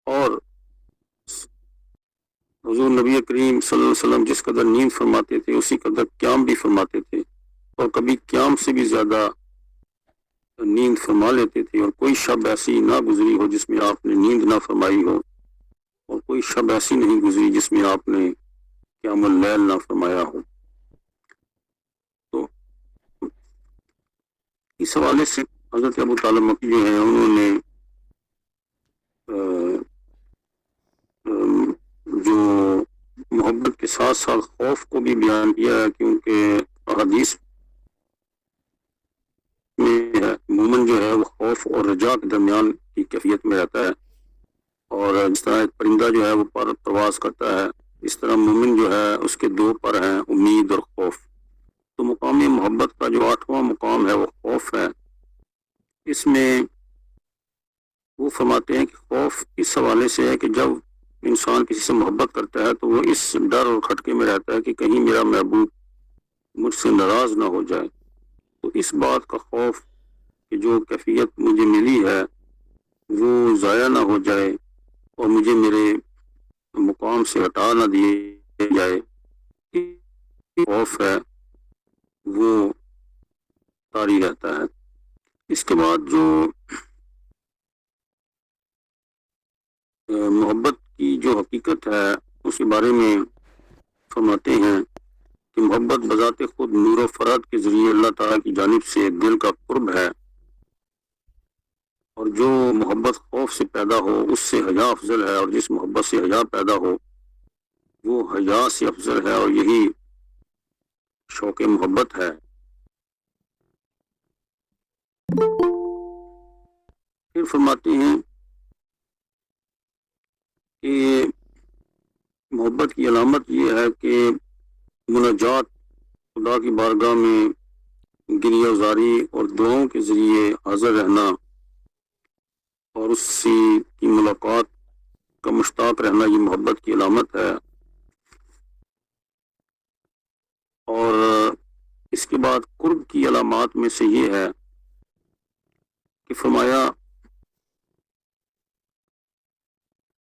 اور حضور نبی کریم صلی اللہ علیہ وسلم جس قدر نیند فرماتے تھے اسی قدر قیام بھی فرماتے تھے، اور کبھی قیام سے بھی زیادہ نیند فرما لیتے تھے، اور کوئی شب ایسی نہ گزری ہو جس میں آپ نے نیند نہ فرمائی ہو، اور کوئی شب ایسی نہیں گزری جس میں آپ نے قیام اللیل نہ فرمایا ہو۔ تو اس حوالے سے حضرت ابو طالب مکی جو ہیں انہوں نے جو محبت کے ساتھ ساتھ خوف کو بھی بیان کیا ہے، کیونکہ حدیث میں ہے مومن جو ہے وہ خوف اور رجا کے درمیان کی کیفیت میں رہتا ہے، اور جس طرح ایک پرندہ جو ہے وہ پر پرواز کرتا ہے اس طرح مومن جو ہے اس کے دو پر ہیں، امید اور خوف۔ تو مقام محبت کا جو 8واں مقام ہے وہ خوف ہے۔ اس میں وہ فرماتے ہیں کہ خوف اس حوالے سے ہے کہ جب انسان کسی سے محبت کرتا ہے تو وہ اس ڈر اور کھٹکے میں رہتا ہے کہ کہیں میرا محبوب مجھ سے ناراض نہ ہو جائے، تو اس بات کا خوف کہ جو کیفیت مجھے ملی ہے وہ ضائع نہ ہو جائے اور مجھے میرے مقام سے ہٹا نہ دیے جائے، خوف ہے وہ طاری رہتا ہے۔ اس کے بعد جو محبت کی جو حقیقت ہے اس کے بارے میں فرماتے ہیں کہ محبت بذات خود نور و فرات کے ذریعے اللہ تعالیٰ کی جانب سے دل کا قرب ہے، اور جو محبت خوف سے پیدا ہو اس سے حیا افضل ہے، اور جس محبت سے حیا پیدا ہو وہ حیا سے افضل ہے، اور یہی شوق محبت ہے۔ پھر فرماتے ہیں کہ محبت کی علامت یہ ہے کہ مناجات، خدا کی بارگاہ میں گریہ زاری اور دعاؤں کے ذریعے حاضر رہنا اور اس سے کی ملاقات کا مشتاق رہنا، یہ محبت کی علامت ہے۔ اور اس کے بعد قرب کی علامات میں سے یہ ہے کہ فرمایا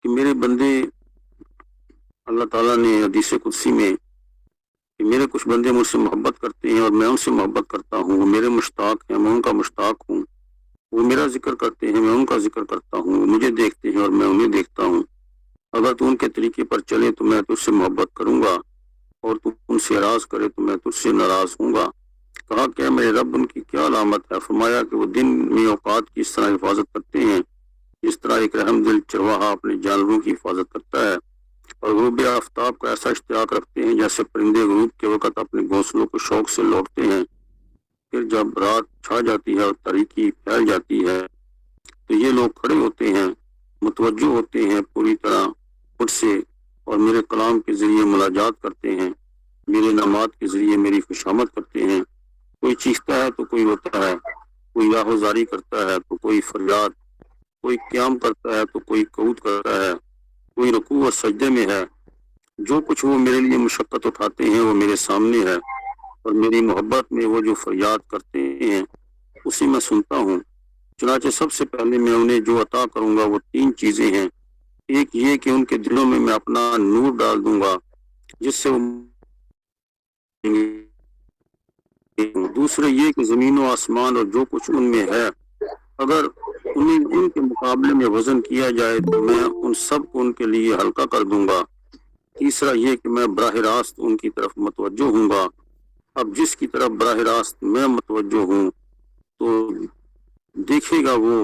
کہ میرے بندے، اللہ تعالیٰ نے حدیث قدسی میں کہ میرے کچھ بندے مجھ سے محبت کرتے ہیں اور میں ان سے محبت کرتا ہوں، وہ میرے مشتاق ہیں، میں ان کا مشتاق ہوں، وہ میرا ذکر کرتے ہیں، میں ان کا ذکر کرتا ہوں، وہ مجھے دیکھتے ہیں اور میں انہیں دیکھتا ہوں، اگر تو ان کے طریقے پر چلے تو میں تجھ سے محبت کروں گا، اور تو ان سے اعراض کرے تو میں تجھ سے ناراض ہوں گا۔ کہا کہ میرے رب ان کی کیا علامت ہے؟ فرمایا کہ وہ دن میں اوقات کی اس طرح حفاظت کرتے ہیں جس طرح ایک رحم دل چرواہا اپنے جانوروں کی حفاظت کرتا ہے، اور غروب آفتاب کا ایسا اشتیاق رکھتے ہیں جیسے پرندے غروب کے وقت اپنے گھونسلوں کو شوق سے لوٹتے ہیں۔ پھر جب رات چھا جاتی ہے اور تاریکی پھیل جاتی ہے تو یہ لوگ کھڑے ہوتے ہیں، متوجہ ہوتے ہیں پوری طرح مجھ سے، اور میرے کلام کے ذریعے مناجات کرتے ہیں، میرے نامات کے ذریعے میری خوشامد کرتے ہیں۔ کوئی چیختا ہے تو کوئی روتا ہے، کوئی راہوزاری کرتا ہے تو کوئی فریاد، کوئی قیام کرتا ہے تو کوئی قعود کرتا ہے، کوئی رکوع اور سجدے میں ہے۔ جو کچھ وہ میرے لیے مشقت اٹھاتے ہیں وہ میرے سامنے ہے، اور میری محبت میں وہ جو فریاد کرتے ہیں اسی میں سنتا ہوں۔ چنانچہ سب سے پہلے میں انہیں جو عطا کروں گا وہ 3 چیزیں ہیں۔ ایک یہ کہ ان کے دلوں میں اپنا نور ڈال دوں گا جس سے وہ، دوسرے یہ کہ زمین و آسمان اور جو کچھ ان میں ہے اگر انہیں ان کے مقابلے میں وزن کیا جائے تو میں ان سب کو ان کے لیے ہلکا کر دوں گا۔ تیسرا یہ کہ میں براہ راست ان کی طرف متوجہ ہوں گا۔ اب جس کی طرف براہ راست میں متوجہ ہوں تو دیکھے گا وہ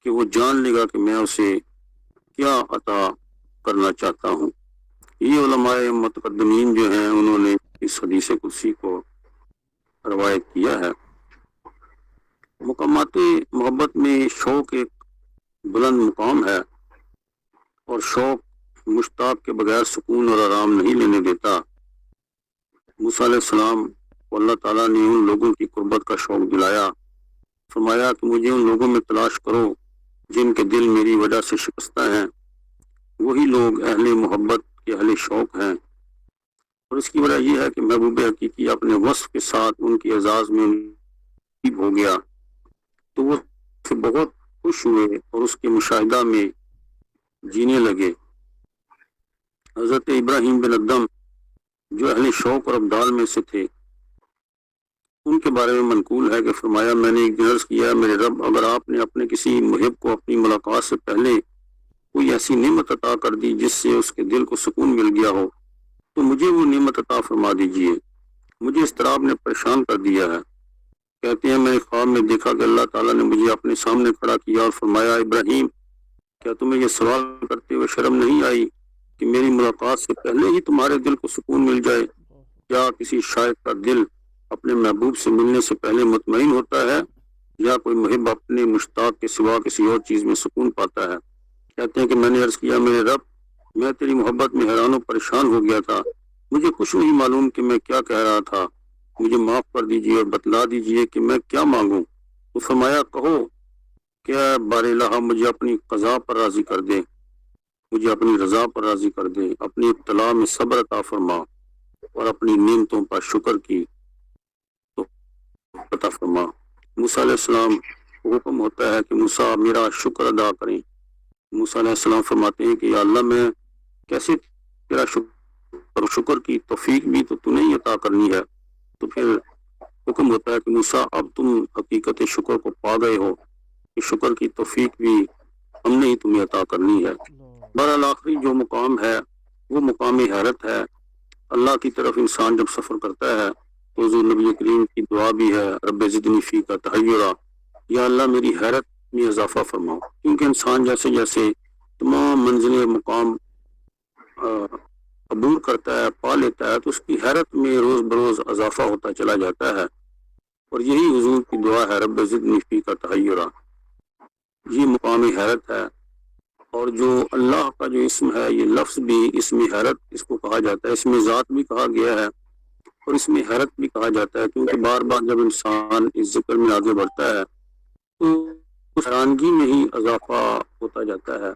کہ وہ جان لے گا کہ میں اسے کیا عطا کرنا چاہتا ہوں۔ یہ علماء متقدمین جو ہیں انہوں نے اس حدیث قدسی کو روایت کیا ہے۔ مقامات محبت میں شوق ایک بلند مقام ہے، اور شوق مشتاق کے بغیر سکون اور آرام نہیں لینے دیتا۔ موسیٰ علیہ السلام کو اللہ تعالیٰ نے ان لوگوں کی قربت کا شوق دلایا، فرمایا کہ مجھے ان لوگوں میں تلاش کرو جن کے دل میری وجہ سے شکستہ ہیں، وہی لوگ اہل محبت کے اہل شوق ہیں۔ اور اس کی وجہ یہ ہے کہ محبوب حقیقی اپنے وصف کے ساتھ ان کی اعزاز میں نصیب ہو گیا تو وہ اس سے بہت خوش ہوئے اور اس کے مشاہدہ میں جینے لگے۔ حضرت ابراہیم بن ادم جو اہل شوق اور ابدال میں سے تھے، ان کے بارے میں منقول ہے کہ فرمایا میں نے ایک دن عرض کیا میرے رب، اگر آپ نے اپنے کسی محب کو اپنی ملاقات سے پہلے کوئی ایسی نعمت عطا کر دی جس سے اس کے دل کو سکون مل گیا ہو تو مجھے وہ نعمت عطا فرما دیجئے، مجھے اضطراب نے پریشان کر دیا ہے۔ کہتے ہیں میں نے خواب میں دیکھا کہ اللہ تعالیٰ نے مجھے اپنے سامنے کھڑا کیا اور فرمایا ابراہیم، کیا تمہیں یہ سوال کرتے ہوئے شرم نہیں آئی کہ میری ملاقات سے پہلے ہی تمہارے دل کو سکون مل جائے؟ کیا کسی شاعر کا دل اپنے محبوب سے ملنے سے پہلے مطمئن ہوتا ہے، یا کوئی محب اپنے مشتاق کے سوا کسی اور چیز میں سکون پاتا ہے؟ کہتے ہیں کہ میں نے عرض کیا میرے رب، میں تیری محبت میں حیران و پریشان ہو گیا تھا، مجھے کچھ نہیں معلوم کہ میں کیا کہہ رہا تھا، مجھے معاف کر دیجیے اور بتلا دیجیے کہ میں کیا مانگوں۔ تو فرمایا کہو کہ بار الہ مجھے اپنی قضا پر راضی کر دے، مجھے اپنی رضا پر راضی کر دے، اپنی ابتلا میں صبر عطا فرما اور اپنی نعمتوں پر شکر کی تو عطا فرما۔ موسیٰ علیہ السلام کو حکم ہوتا ہے کہ موسیٰ میرا شکر ادا کریں۔ موسیٰ علیہ السلام فرماتے ہیں کہ یا اللہ میں کیسے تیرا شکر کی توفیق بھی تو نے ہی عطا کرنی ہے۔ تو پھر حکم ہوتا ہے کہ موسیٰ اب تم حقیقت شکر کو پا گئے ہو کہ شکر کی توفیق بھی ہم نے ہی تمہیں عطا کرنی ہے۔ بہرحال آخری جو مقام ہے وہ مقام حیرت ہے۔ اللہ کی طرف انسان جب سفر کرتا ہے تو حضور نبی کریم کی دعا بھی ہے، رب زدنی فی کا تحیرا، یا اللہ میری حیرت میں اضافہ فرماؤ، کیونکہ انسان جیسے جیسے تمام منزلیں مقام عبور کرتا ہے، پا لیتا ہے، تو اس کی حیرت میں روز بروز اضافہ ہوتا چلا جاتا ہے، اور یہی حضور کی دعا ہے، رب زدنی فی کا تحیرا، یہ مقام حیرت ہے۔ اور جو اللہ کا جو اسم ہے، یہ لفظ بھی اسم حیرت اس کو کہا جاتا ہے، اس میں ذات بھی کہا گیا ہے اور اس میں حیرت بھی کہا جاتا ہے، کیونکہ بار بار جب انسان اس ذکر میں آگے بڑھتا ہے تو اس حیرانگی میں ہی اضافہ ہوتا جاتا ہے،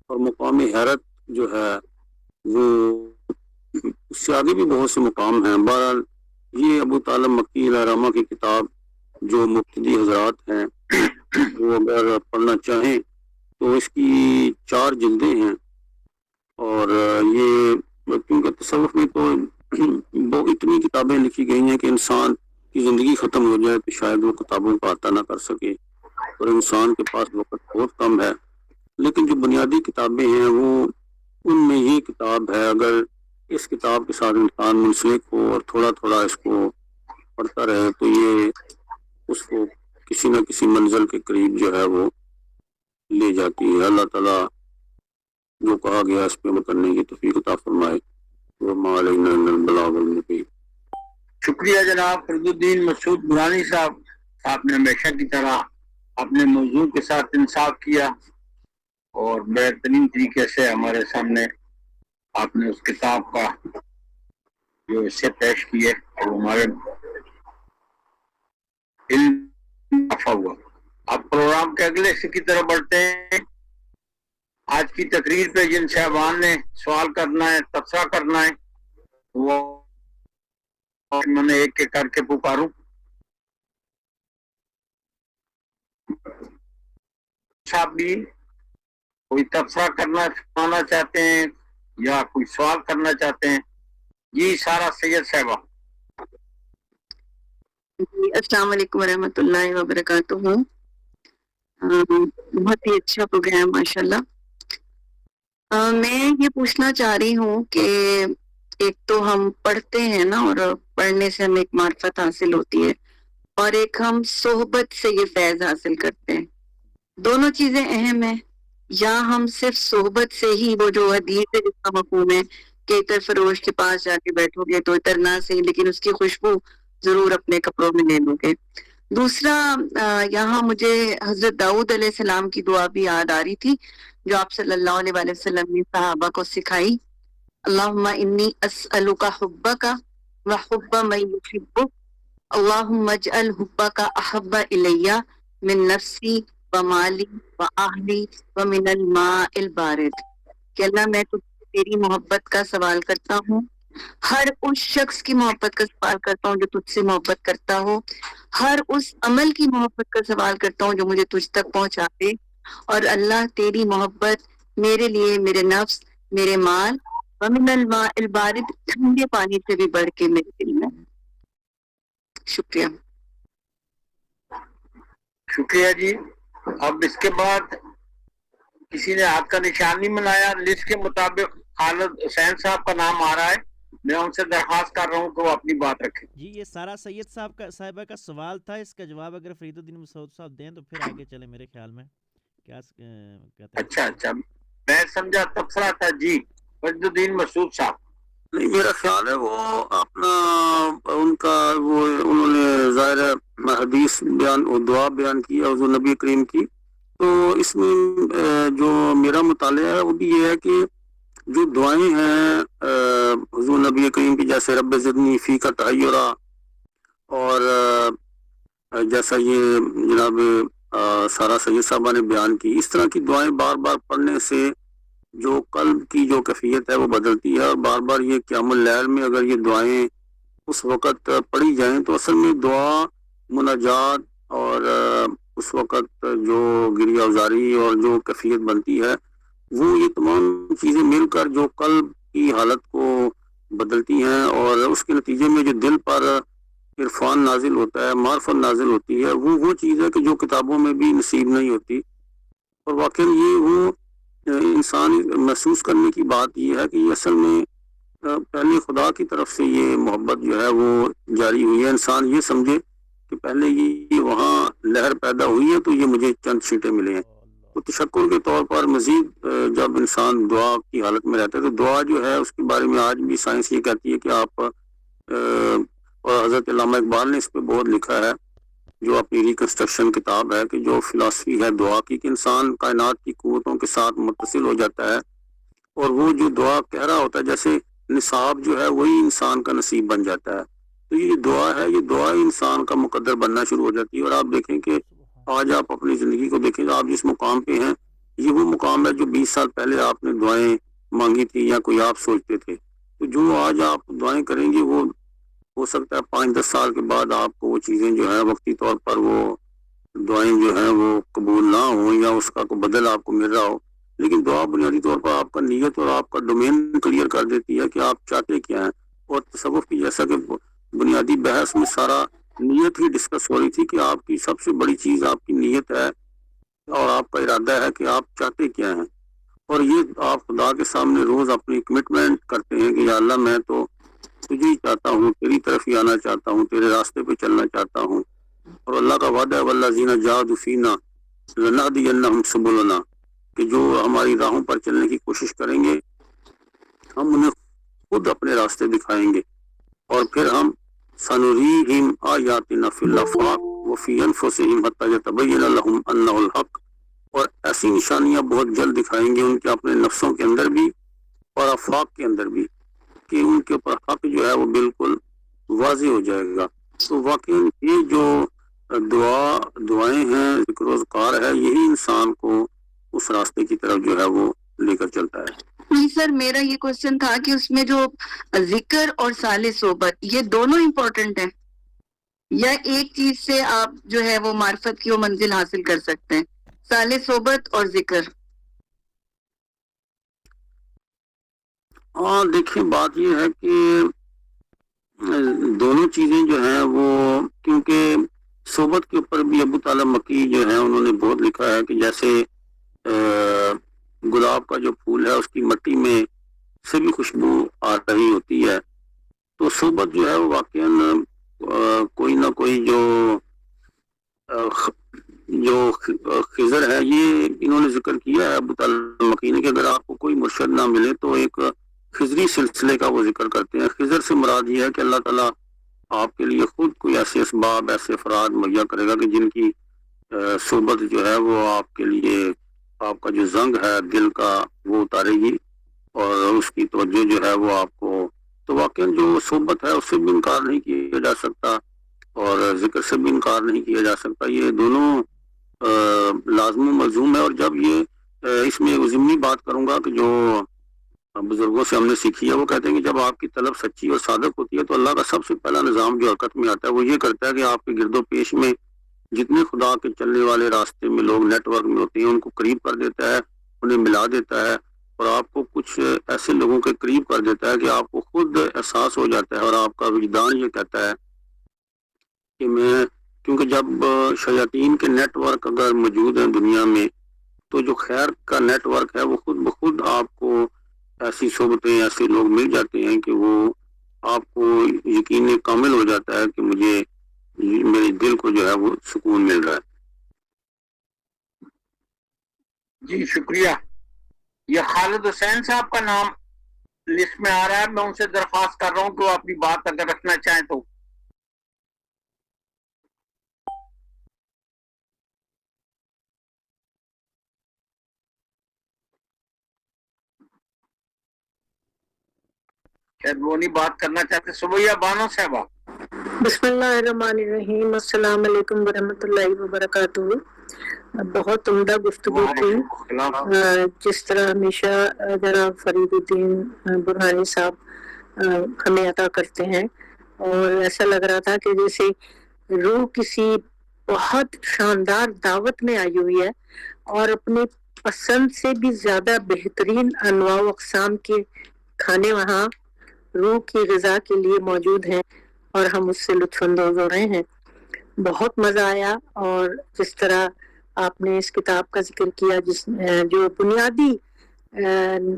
اور مقام حیرت جو ہے وہ اس سے آگے بھی بہت سے مقام ہیں۔ بہرحال یہ ابو طالب مکی علیہ رحمہ کی کتاب جو مبتدی حضرات ہیں وہ اگر پڑھنا چاہیں تو اس کی 4 جلدیں ہیں، اور یہ کیونکہ تصوف میں تو وہ اتنی کتابیں لکھی گئی ہیں کہ انسان کی زندگی ختم ہو جائے تو شاید وہ کتابوں کا احاطہ نہ کر سکے، اور انسان کے پاس وقت بہت کم ہے، لیکن جو بنیادی کتابیں ہیں وہ ان میں یہ کتاب ہے۔ اگر اس کتاب کے ساتھ انسان منسلک ہو اور تھوڑا تھوڑا اس کو پڑھتا رہے تو یہ اس کو کسی نہ کسی منزل کے قریب جو ہے وہ لے جاتی ہے۔ اللہ تعالیٰ جو کہا گیا اس پہ عمل کرنے کی توفیق عطا فرمائے۔ وما علینا الا البلاغ المبین۔ شکریہ جناب فرید الدین مسعود برانی صاحب، آپ نے ہمیشہ کی طرح اپنے موضوع کے ساتھ انصاف کیا اور بہترین طریقے سے ہمارے سامنے آپ نے اس کتاب کا جو اسے پیش کیے اور ہمارے علم اضافہ ہوا۔ اب پروگرام کے اگلے حصے کی طرف بڑھتے ہیں۔ آج کی تقریر پہ جن صاحبان نے سوال کرنا ہے، تبصرہ کرنا ہے، وہ میں نے ایک ایک کر کے پکاروں۔ صاحب بھی کوئی تبصرہ کرنا چاہتے ہیں یا کوئی سوال کرنا چاہتے ہیں؟ جی سارا سید صاحبہ۔ جی السلام علیکم ورحمۃ اللہ وبرکاتہ۔ بہت ہی اچھا پروگرام ماشاءاللہ۔ میں یہ پوچھنا چاہ رہی ہوں کہ ایک تو ہم پڑھتے ہیں نا، اور پڑھنے سے ہمیں ایک معرفت حاصل ہوتی ہے، اور ایک ہم صحبت سے یہ فیض حاصل کرتے ہیں۔ دونوں چیزیں اہم ہیں، یا ہم صرف صحبت سے ہی، وہ جو حدیث ہے جس کا مفہوم ہے کہ عطر فروش کے پاس جا کے بیٹھو گے تو عطر نہ صحیح لیکن اس کی خوشبو ضرور اپنے کپڑوں میں لے لو گے۔ دوسرا، یہاں مجھے حضرت داؤد علیہ السلام کی دعا بھی یاد آ رہی تھی جو آپ صلی اللہ علیہ وآلہ وسلم نے صحابہ کو سکھائی۔ اللہم انی اسألک حبک وحب من یحبک، اللہم اجعل حبک احب الی من نفسی ومالی واہلی ومن الماء البارد، کہ اللہ میں تیری محبت کا سوال کرتا ہوں، ہر اس شخص کی محبت کا سوال کرتا ہوں جو تجھ سے محبت کرتا ہو، ہر اس عمل کی محبت کا سوال کرتا ہوں جو مجھے تجھ تک پہنچا دے، اور اللہ تیری محبت میرے لیے میرے نفس، میرے مال، ومن الماء البارد، ٹھنڈے پانی سے بھی بڑھ کے میرے دل میں۔ شکریہ۔ شکریہ جی۔ اب اس کے بعد کسی نے ہاتھ کا نشان نہیں بنایا، لسٹ کے مطابق خالد حسین صاحب کا نام آ رہا ہے، میں ان سے درخواست کر رہا ہوں کہ وہ اپنی بات رکھیں۔ جی یہ سارا سید صاحبہ کا سوال تھا، اس کا جواب اگر فرید الدین مسعود صاحب دیں تو پھر آگے چلیں میرے خیال میں۔ کیا کہتے ہیں؟ اچھا میں سمجھا تبصرہ تھا۔ جی فرید الدین مسعود صاحب۔ نہیں، میرا خیال ہے وہ اپنا ان کا وہ انہوں نے ظاہر حدیث بیان اور دعا بیان کی حضور نبی کریم کی، تو اس میں جو میرا مطالعہ ہے وہ بھی یہ ہے کہ جو دعائیں ہیں حضور نبی کریم کی، جیسے رب زدنی فی کا تحیرا، اور جیسا یہ جناب سارا سید صاحبہ نے بیان کی، اس طرح کی دعائیں بار بار پڑھنے سے جو قلب کی جو کیفیت ہے وہ بدلتی ہے، اور بار بار یہ قیام اللیل میں اگر یہ دعائیں اس وقت پڑھی جائیں تو اصل میں دعا، مناجات اور اس وقت جو گریہ ازاری اور جو کیفیت بنتی ہے، وہ یہ تمام چیزیں مل کر جو قلب کی حالت کو بدلتی ہیں، اور اس کے نتیجے میں جو دل پر عرفان نازل ہوتا ہے، معرفت نازل ہوتی ہے، وہ چیز ہے کہ جو کتابوں میں بھی نصیب نہیں ہوتی۔ اور واقعی یہ وہ انسان محسوس کرنے کی بات یہ ہے کہ یہ اصل میں پہلے خدا کی طرف سے یہ محبت جو ہے وہ جاری ہوئی ہے. انسان یہ سمجھے کہ پہلے یہ وہاں لہر پیدا ہوئی ہے تو یہ مجھے چند چھینٹے ملے ہیں. تو تشکر کے طور پر مزید جب انسان دعا کی حالت میں رہتا ہے تو دعا جو ہے اس کے بارے میں آج بھی سائنس یہ کہتی ہے کہ آپ اور حضرت علامہ اقبال نے اس پہ بہت لکھا ہے جو اپنی ریکنسٹرکشن کتاب ہے کہ جو فلاسفی ہے دعا کی کہ انسان کائنات کی قوتوں کے ساتھ متصل ہو جاتا ہے اور وہ جو دعا کہہ رہا ہوتا ہے جیسے نصاب جو ہے وہی انسان کا نصیب بن جاتا ہے. تو یہ دعا ہے, یہ دعا ہی انسان کا مقدر بننا شروع ہو جاتی ہے. اور آپ دیکھیں کہ آج آپ اپنی زندگی کو دیکھیں آپ جس مقام پہ ہیں یہ وہ مقام ہے جو 20 سال پہلے آپ نے دعائیں مانگی تھی یا کوئی آپ سوچتے تھے. تو جو آج آپ دعائیں کریں گے وہ ہو سکتا ہے 5-10 سال کے بعد آپ کو وہ چیزیں جو ہیں وقتی طور پر وہ دعائیں جو ہیں وہ قبول نہ ہوں یا اس کا کوئی بدل آپ کو مل رہا ہو. لیکن دعا بنیادی طور پر آپ کا نیت اور آپ کا ڈومین کلیئر کر دیتی ہے کہ آپ چاہتے کیا ہیں. اور تصوف کی جیسا کہ بنیادی بحث میں سارا نیت ہی ڈسکس ہو رہی تھی کہ آپ کی سب سے بڑی چیز آپ کی نیت ہے اور آپ کا ارادہ ہے کہ آپ چاہتے کیا ہیں. اور یہ آپ خدا کے سامنے روز اپنی کمٹمنٹ کرتے ہیں کہ یا اللہ میں تو تجھے ہی چاہتا ہوں, تیری طرف ہی آنا چاہتا ہوں, تیرے راستے پہ چلنا چاہتا ہوں. اور اللہ کا وعدہ ہے والذین جاہدوا فینا لنہدینہم سبلنا کہ جو ہماری راہوں پر چلنے کی کوشش کریں گے ہم انہیں خود اپنے راستے دکھائیں گے. اور پھر ہم سنریہم آیاتنا فی الافاق وفی انفسہم حتی یتبین لہم انہ الحق, اور ایسی نشانیاں بہت جلد دکھائیں گے ان کے اپنے نفسوں کے اندر بھی اور آفاق کے اندر بھی کہ ان کے اوپر حق جو ہے وہ بالکل واضح ہو جائے گا. تو واقعی یہ جو دعائیں ہیں ذکر و اذکار ہے یہی انسان کو اس راستے کی طرف جو ہے وہ لے کر چلتا ہے. نہیں سر, میرا یہ کوشچن تھا کہ اس میں جو ذکر اور صالح صحبت یہ دونوں امپورٹنٹ ہیں یا ایک چیز سے آپ جو ہے وہ معرفت کی وہ منزل حاصل کر سکتے ہیں, صالح صحبت اور ذکر؟ ہاں دیکھیں بات یہ ہے کہ دونوں چیزیں جو ہیں وہ کیونکہ صحبت کے اوپر بھی ابو طالب مکی جو ہیں انہوں نے بہت لکھا ہے کہ جیسے گلاب کا جو پھول ہے اس کی مٹی میں سے بھی خوشبو آ رہی ہوتی ہے. تو صحبت جو ہے وہ واقعاً کوئی نہ کوئی جو خضر ہے یہ انہوں نے ذکر کیا ہے ابو طالب مکی نے کہ اگر آپ کو کوئی مرشد نہ ملے تو ایک خضری سلسلے کا وہ ذکر کرتے ہیں. خضر سے مراد یہ ہے کہ اللہ تعالیٰ آپ کے لیے خود کوئی ایسے اسباب ایسے افراد مہیا کرے گا کہ جن کی صحبت جو ہے وہ آپ کے لیے آپ کا جو زنگ ہے دل کا وہ اتارے گی اور اس کی توجہ جو ہے وہ آپ کو. تو واقعا جو صحبت ہے اس سے بھی انکار نہیں کیا جا سکتا اور ذکر سے بھی انکار نہیں کیا جا سکتا. یہ دونوں لازم و ملزوم ہے. اور جب یہ اس میں ضمنی بات کروں گا کہ جو بزرگوں سے ہم نے سیکھی ہے وہ کہتے ہیں کہ جب آپ کی طلب سچی اور صادق ہوتی ہے تو اللہ کا سب سے پہلا نظام جو حرکت میں آتا ہے وہ یہ کرتا ہے کہ آپ کے گرد و پیش میں جتنے خدا کے چلنے والے راستے میں لوگ نیٹ ورک میں ہوتے ہیں ان کو قریب کر دیتا ہے, انہیں ملا دیتا ہے اور آپ کو کچھ ایسے لوگوں کے قریب کر دیتا ہے کہ آپ کو خود احساس ہو جاتا ہے اور آپ کا وجدان یہ کہتا ہے کہ میں, کیونکہ جب شیاطین کے نیٹ ورک اگر موجود ہیں دنیا میں تو جو خیر کا نیٹ ورک ہے وہ خود بخود آپ کو ایسی صحبتیں ایسے لوگ مل جاتے ہیں کہ وہ آپ کو یقین کامل ہو جاتا ہے کہ مجھے میرے دل کو جو ہے وہ سکون مل رہا ہے. جی شکریہ. یہ خالد حسین صاحب کا نام لسٹ میں آ رہا ہے, میں ان سے درخواست کر رہا ہوں کہ وہ اپنی بات اگر رکھنا چاہیں تو. شاید وہ نہیں بات کرنا چاہتے. سبیہ بانو صاحبہ. بسم اللہ الرحمن الرحیم. السلام علیکم ورحمۃ اللہ وبرکاتہ. بہت عمدہ گفتگو تھی. جس طرح ہمیشہ جناب فرید الدین برہانی صاحب ہمیں عطا کرتے ہیں اور ایسا لگ رہا تھا کہ جیسے روح کسی بہت شاندار دعوت میں آئی ہوئی ہے اور اپنی پسند سے بھی زیادہ بہترین انواع و اقسام کے کھانے وہاں روح کی غذا کے لیے موجود ہیں اور ہم اس سے لطف اندوز ہو رہے ہیں. بہت مزہ آیا اور جس طرح آپ نے اس کتاب کا ذکر کیا جو بنیادی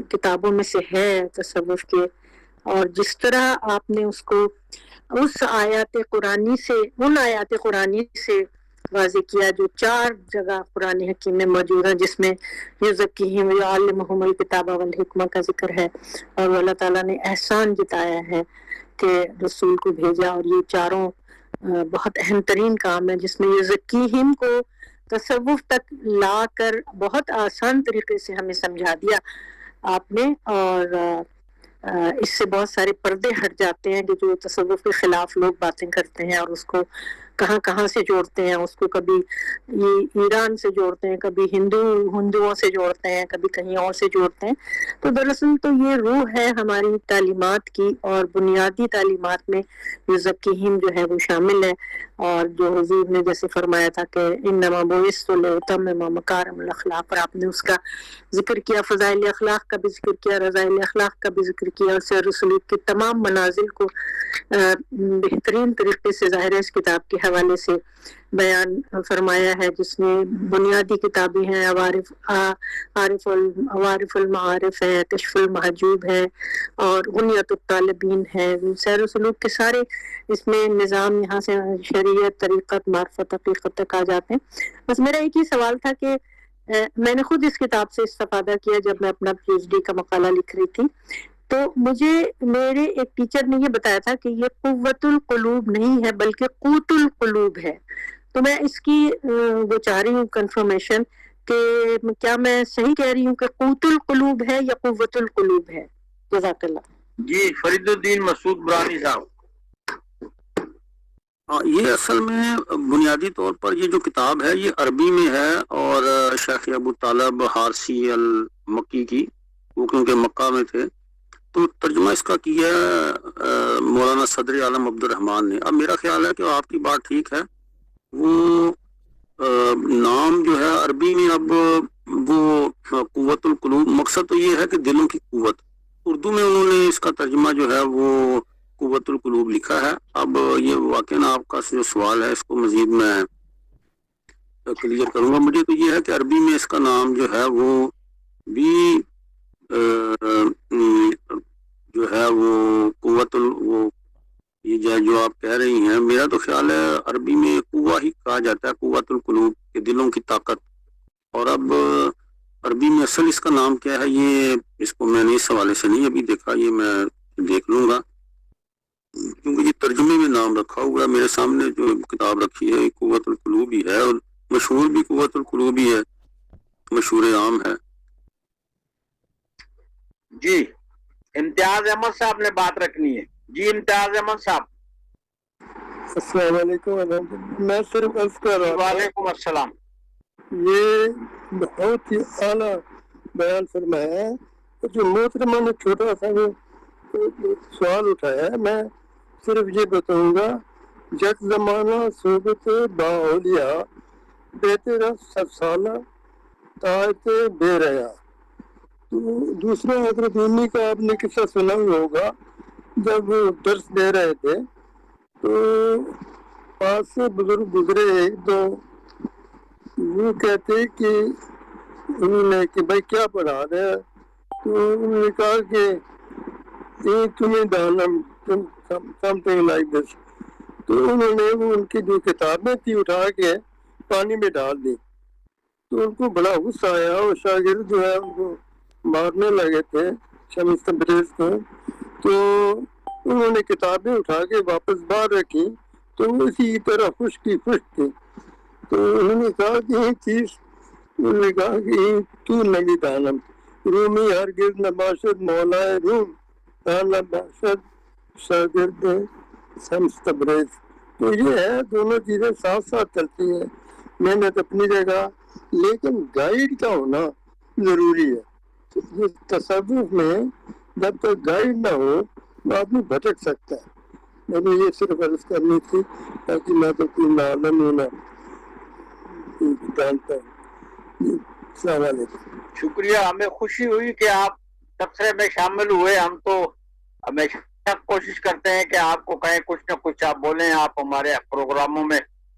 کتابوں میں سے ہے تصوف کے، اور جس طرح آپ نے اس کو اس آیات قرآنی سے، ان آیات قرآنی سے واضح کیا جو 4 جگہ قرآن حکیم میں موجود ہیں، جس میں یزکیہم ویعلمہم الکتاب والحکمہ کا ذکر ہے، اور اللہ تعالیٰ نے احسان جتایا ہے کہ رسول کو بھیجا، اور یہ چاروں بہت اہم ترین کام ہے جس میں یزکیہم کو تصوف تک لا کر بہت آسان طریقے سے ہمیں سمجھا دیا آپ نے، اور اس سے بہت سارے پردے ہٹ جاتے ہیں کہ جو تصوف کے خلاف لوگ باتیں کرتے ہیں اور اس کو کہاں کہاں سے جوڑتے ہیں، اس کو کبھی ایران سے جوڑتے ہیں، کبھی ہندوؤں سے جوڑتے ہیں، کبھی کہیں اور سے جوڑتے ہیں۔ تو دراصل تو یہ روح ہے ہماری تعلیمات کی، اور بنیادی تعلیمات میں یزکیہم جو ہے وہ شامل ہے، اور جو حضور نے جیسے فرمایا تھا کہ انما بعثت لاتمم مکارم الاخلاق، اور آپ نے اس کا ذکر کیا، فضائل اخلاق کا بھی ذکر کیا، رضائل اخلاق کا بھی ذکر کیا، اور سیر السلوک کے تمام منازل کو بہترین طریقے سے ظاہر ہے اس کتاب کے حوالے سے بیان فرمایا ہے، جس میں بنیادی کتابیں ہیں، عارف المعارف ہے، کشف المحجوب ہے، اور غنیت الطالبین ہے، سیر و سلوک کے سارے اس میں نظام یہاں سے شریعت، طریقت، معرفت، حقیقت تک آ جاتے ہیں۔ بس میرا ایک ہی سوال تھا کہ میں نے خود اس کتاب سے استفادہ کیا جب میں اپنا پی ایچ ڈی کا مقالہ لکھ رہی تھی، تو مجھے میرے ایک ٹیچر نے یہ بتایا تھا کہ یہ قوت القلوب نہیں ہے بلکہ قوت القلوب ہے۔ تو میں اس کی وہ چاہ رہی ہوں کنفرمیشن کہ کیا میں صحیح کہہ رہی ہوں کہ قوت القلوب ہے یا قوت القلوب ہے؟ جزاک اللہ۔ جی فرید الدین مسعود برانی صاحب۔ یہ اصل میں بنیادی طور پر یہ جو کتاب ہے یہ عربی میں ہے، اور شیخ ابو طالب حارسی المکی کی، وہ کیونکہ مکہ میں تھے تو ترجمہ اس کا کیا مولانا صدر عالم عبد الرحمن نے۔ اب میرا خیال ہے کہ آپ کی بات ٹھیک ہے، وہ نام جو ہے عربی میں اب وہ قوت القلوب، مقصد تو یہ ہے کہ دلوں کی قوت، اردو میں انہوں نے اس کا ترجمہ جو ہے وہ قوت القلوب لکھا ہے۔ اب یہ واقعاً آپ کا جو سوال ہے اس کو مزید میں کلیئر کروں گا۔ مجھے تو یہ ہے کہ عربی میں اس کا نام جو ہے وہ بھی جو ہے وہ قوت وہ یہ جو آپ کہہ رہی ہیں، میرا تو خیال ہے عربی میں قوہ ہی کہا جاتا ہے، قوت القلوب کے دلوں کی طاقت۔ اور اب عربی میں اصل اس کا نام کیا ہے یہ اس کو میں نے اس حوالے سے نہیں ابھی دیکھا، یہ میں دیکھ لوں گا، کیونکہ یہ ترجمے میں نام رکھا ہوا ہے۔ میرے سامنے جو کتاب رکھی ہے قوت القلوب ہی ہے، اور مشہور بھی قوت القلوب ہی ہے، مشہور عام ہے۔ جی امتیاز احمد صاحب نے بات رکھنی ہے۔ جی امتیاز احمد صاحب۔ السلام علیکم۔ میں صرف عرض کر رہا ہوں، وعلیکم السلام۔ یہ بہت ہی اعلیٰ بیان فرمایا ہے۔ جو محترمہ نے چھوٹا سا وہ سوال اٹھایا ہے، میں صرف یہ بتاؤں گا، جگ زمانہ صحبت باولیاء بہتر 100 سالہ طاعت بے ریا۔ تو دوسرا حضرت امی کا آپ نے قصہ سنا ہوا ہوگا، جب وہ درس دے رہے تھے تو پاس سے بزرگ گزرے ایک دو، وہ کہتے کہ انہوں نے کہ بھائی کیا پڑھا رہے ہیں؟ تو انہوں نے کہا کہ تمہیں دانم something like this۔ تو انہوں نے وہ ان کی جو کتابیں تھی اٹھا کے پانی میں ڈال دی، تو ان کو بڑا غصہ آیا، اور شاگرد جو ہے ان کو مارنے لگے تھے شمس تبریز کو۔ تو انہوں نے کتابیں اٹھا کے واپس باہر رکھی، تو وہ اسی طرح خشک تھی۔ تو انہوں نے کہا کہ یہ چیز، انہوں نے کہا کہ تو نبی دانم رومی ہرگز نباشد مولا روم دانا باشد شاگرد شمس تبریز۔ تو یہ ہے، دونوں چیزیں ساتھ ساتھ چلتی ہیں، محنت اپنی جگہ، لیکن گائیڈ کا ہونا ضروری ہے۔ تصوف میں جب تک گائیڈ نہ ہو تو آدمی بھٹک سکتا ہے۔ میں نے یہ صرف عرض کرنی تھی، تاکہ میں تو کوئی عالم ہی نہ جانتا ہوں۔ السلام علیکم۔ شکریہ، ہمیں خوشی ہوئی کہ آپ تبصرے میں شامل ہوئے۔ ہم تو ہمیشہ کوشش کرتے ہیں کہ آپ کو کہیں کچھ نہ کچھ آپ بولیں، آپ ہمارے پروگراموں میں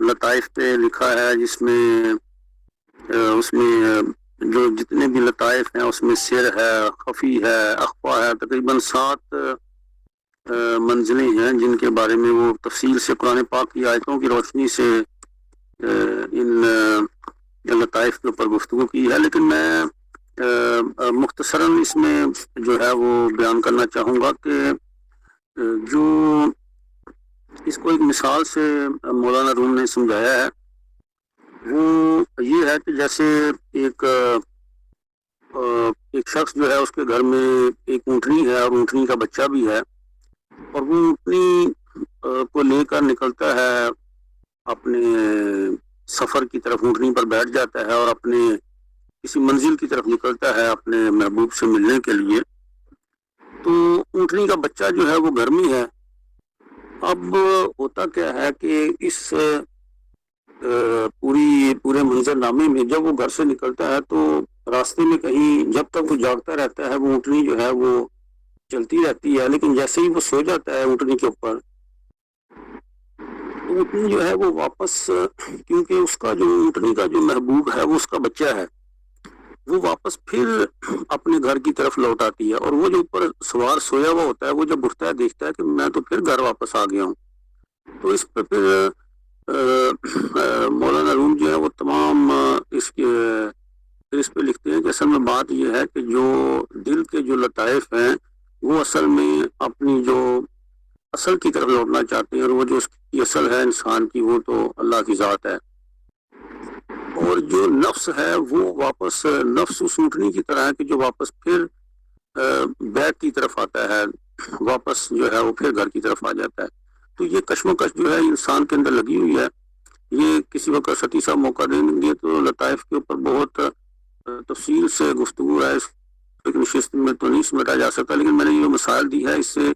لطائف پہ لکھا ہے، جس میں اس میں جو جتنے بھی لطائف ہیں اس میں سر ہے، خفی ہے، اخفا ہے، تقریباً 7 منزلیں ہیں جن کے بارے میں وہ تفصیل سے قرآن پاک کی آیتوں کی روشنی سے ان لطائف کے اوپر گفتگو کی ہے. لیکن میں مختصراً اس میں جو ہے وہ بیان کرنا چاہوں گا کہ جو اس کو ایک مثال سے مولانا روم نے سمجھایا ہے وہ یہ ہے کہ جیسے ایک شخص جو ہے اس کے گھر میں ایک اونٹنی ہے اور اونٹنی کا بچہ بھی ہے، اور وہ اونٹنی کو لے کر نکلتا ہے اپنے سفر کی طرف، اونٹنی پر بیٹھ جاتا ہے اور اپنے کسی منزل کی طرف نکلتا ہے اپنے محبوب سے ملنے کے لیے. تو اونٹنی کا بچہ جو ہے وہ گھر میں ہے. اب ہوتا کیا ہے کہ اس پورے منظر نامے میں جب وہ گھر سے نکلتا ہے تو راستے میں کہیں جب تک وہ جاگتا رہتا ہے وہ اونٹنی جو ہے وہ چلتی رہتی ہے، لیکن جیسے ہی وہ سو جاتا ہے اونٹنی کے اوپر تو اونٹنی جو ہے وہ واپس، کیونکہ اس کا جو اونٹنی کا جو محبوب ہے وہ اس کا بچہ ہے، وہ واپس پھر اپنے گھر کی طرف لوٹ آتی ہے. اور وہ جو اوپر سوار سویا ہوا ہوتا ہے وہ جب اٹھتا ہے دیکھتا ہے کہ میں تو پھر گھر واپس آ گیا ہوں. تو اس پہ پھر مولانا روم جو ہے وہ تمام اس پہ لکھتے ہیں کہ اصل میں بات یہ ہے کہ جو دل کے جو لطائف ہیں وہ اصل میں اپنی جو اصل کی طرف لوٹنا چاہتے ہیں، اور وہ جو اس کی اصل ہے انسان کی وہ تو اللہ کی ذات ہے. اور جو نفس ہے وہ واپس نفس اس اونٹنی کی طرح ہے کہ جو واپس پھر بیک کی طرف آتا ہے، واپس جو ہے وہ پھر گھر کی طرف آ جاتا ہے. تو یہ کشمکش جو ہے انسان کے اندر لگی ہوئی ہے. یہ کسی وقت ستی صاحب موقع دیں گے تو لطائف کے اوپر بہت تفصیل سے گفتگو ہے، ایک نشست میں تو نہیں سمیٹا جا سکتا، لیکن میں نے یہ مسائل دی ہے اس سے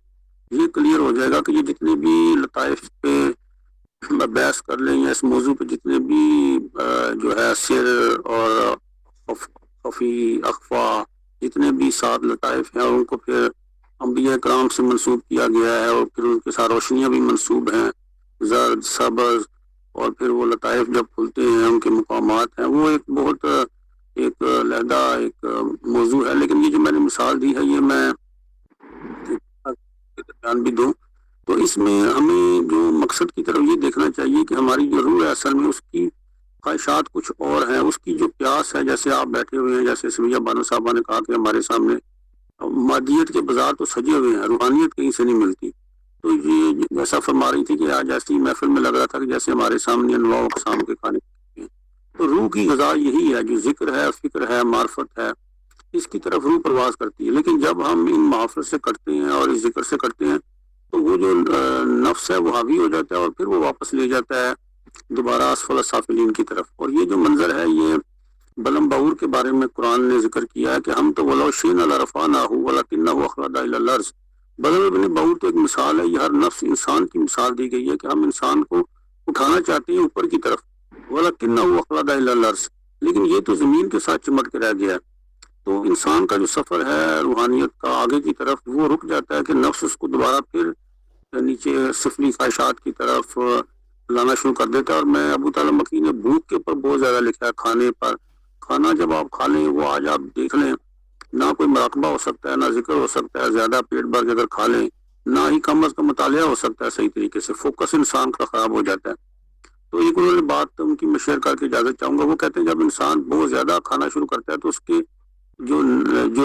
یہ کلیئر ہو جائے گا کہ یہ جتنے بھی لطائف پہ بحث کر لیں یا اس موضوع پہ جتنے بھی جو ہے سر اور خفی اخفا جتنے بھی 7 لطائف ہیں اور ان کو پھر انبیاء کرام سے منسوب کیا گیا ہے، اور پھر ان کے ساتھ روشنیاں بھی منسوب ہیں، زرد سبز، اور پھر وہ لطائف جب کھلتے ہیں ان کے مقامات ہیں، وہ ایک بہت ایک علیحدہ ایک موضوع ہے. لیکن یہ جو میں نے مثال دی ہے یہ میں بیان بھی دوں تو اس میں ہمیں جو مقصد کی طرف یہ دیکھنا چاہیے کہ ہماری جو روح ہے اصل میں اس کی خواہشات کچھ اور ہیں، اس کی جو پیاس ہے، جیسے آپ بیٹھے ہوئے ہیں، جیسے سمیہ بانو صاحبہ نے کہا کہ ہمارے سامنے مادیت کے بازار تو سجے ہوئے ہیں، روحانیت کہیں سے نہیں ملتی. تو یہ جیسا فرما رہی تھی کہ آج ایسی محفل میں لگ رہا تھا کہ جیسے ہمارے سامنے انواع و اقسام کے کھانے ہیں. تو روح کی غذا یہی ہے، جو ذکر ہے، فکر ہے، معرفت ہے، اس کی طرف روح پرواز کرتی ہے. لیکن جب ہم ان محافل سے کرتے ہیں اور اس ذکر سے کرتے ہیں تو وہ جو نفس ہے وہ حاوی ہو جاتا ہے اور پھر وہ واپس لے جاتا ہے دوبارہ اسفل السافلین کی طرف. اور یہ جو منظر ہے یہ بلم باور کے بارے میں قرآن نے ذکر کیا ہے کہ ہم تو ولو شئنا لرفعناه ولکنه اخلد الى الارض. بلم ابن باور تو ایک مثال ہے، یہ ہر نفس انسان کی مثال دی گئی ہے کہ ہم انسان کو اٹھانا چاہتے ہیں اوپر کی طرف، ولکنه اخلد الى الارض، لیکن یہ تو زمین کے ساتھ چمٹ کے رہ گیا. تو انسان کا جو سفر ہے روحانیت کا آگے کی طرف وہ رک جاتا ہے کہ نفس اس کو دوبارہ پھر نیچے سفلی خواہشات کی طرف لانا شروع کر دیتا ہے. اور میں ابو طالب مکی نے بھوک کے اوپر بہت زیادہ لکھا ہے، کھانے پر. کھانا جب آپ کھا لیں وہ آج آپ دیکھ لیں نہ کوئی مراقبہ ہو سکتا ہے، نہ ذکر ہو سکتا ہے، زیادہ پیٹ بھر کے اگر کھا لیں نہ ہی کم از کم مطالعہ ہو سکتا ہے صحیح طریقے سے، فوکس انسان کا خراب ہو جاتا ہے. تو ایک انہوں نے بات ان کی میں شیئر کر کے اجازت چاہوں گا. وہ کہتے ہیں جب انسان بہت زیادہ کھانا شروع کرتا ہے تو اس کے جو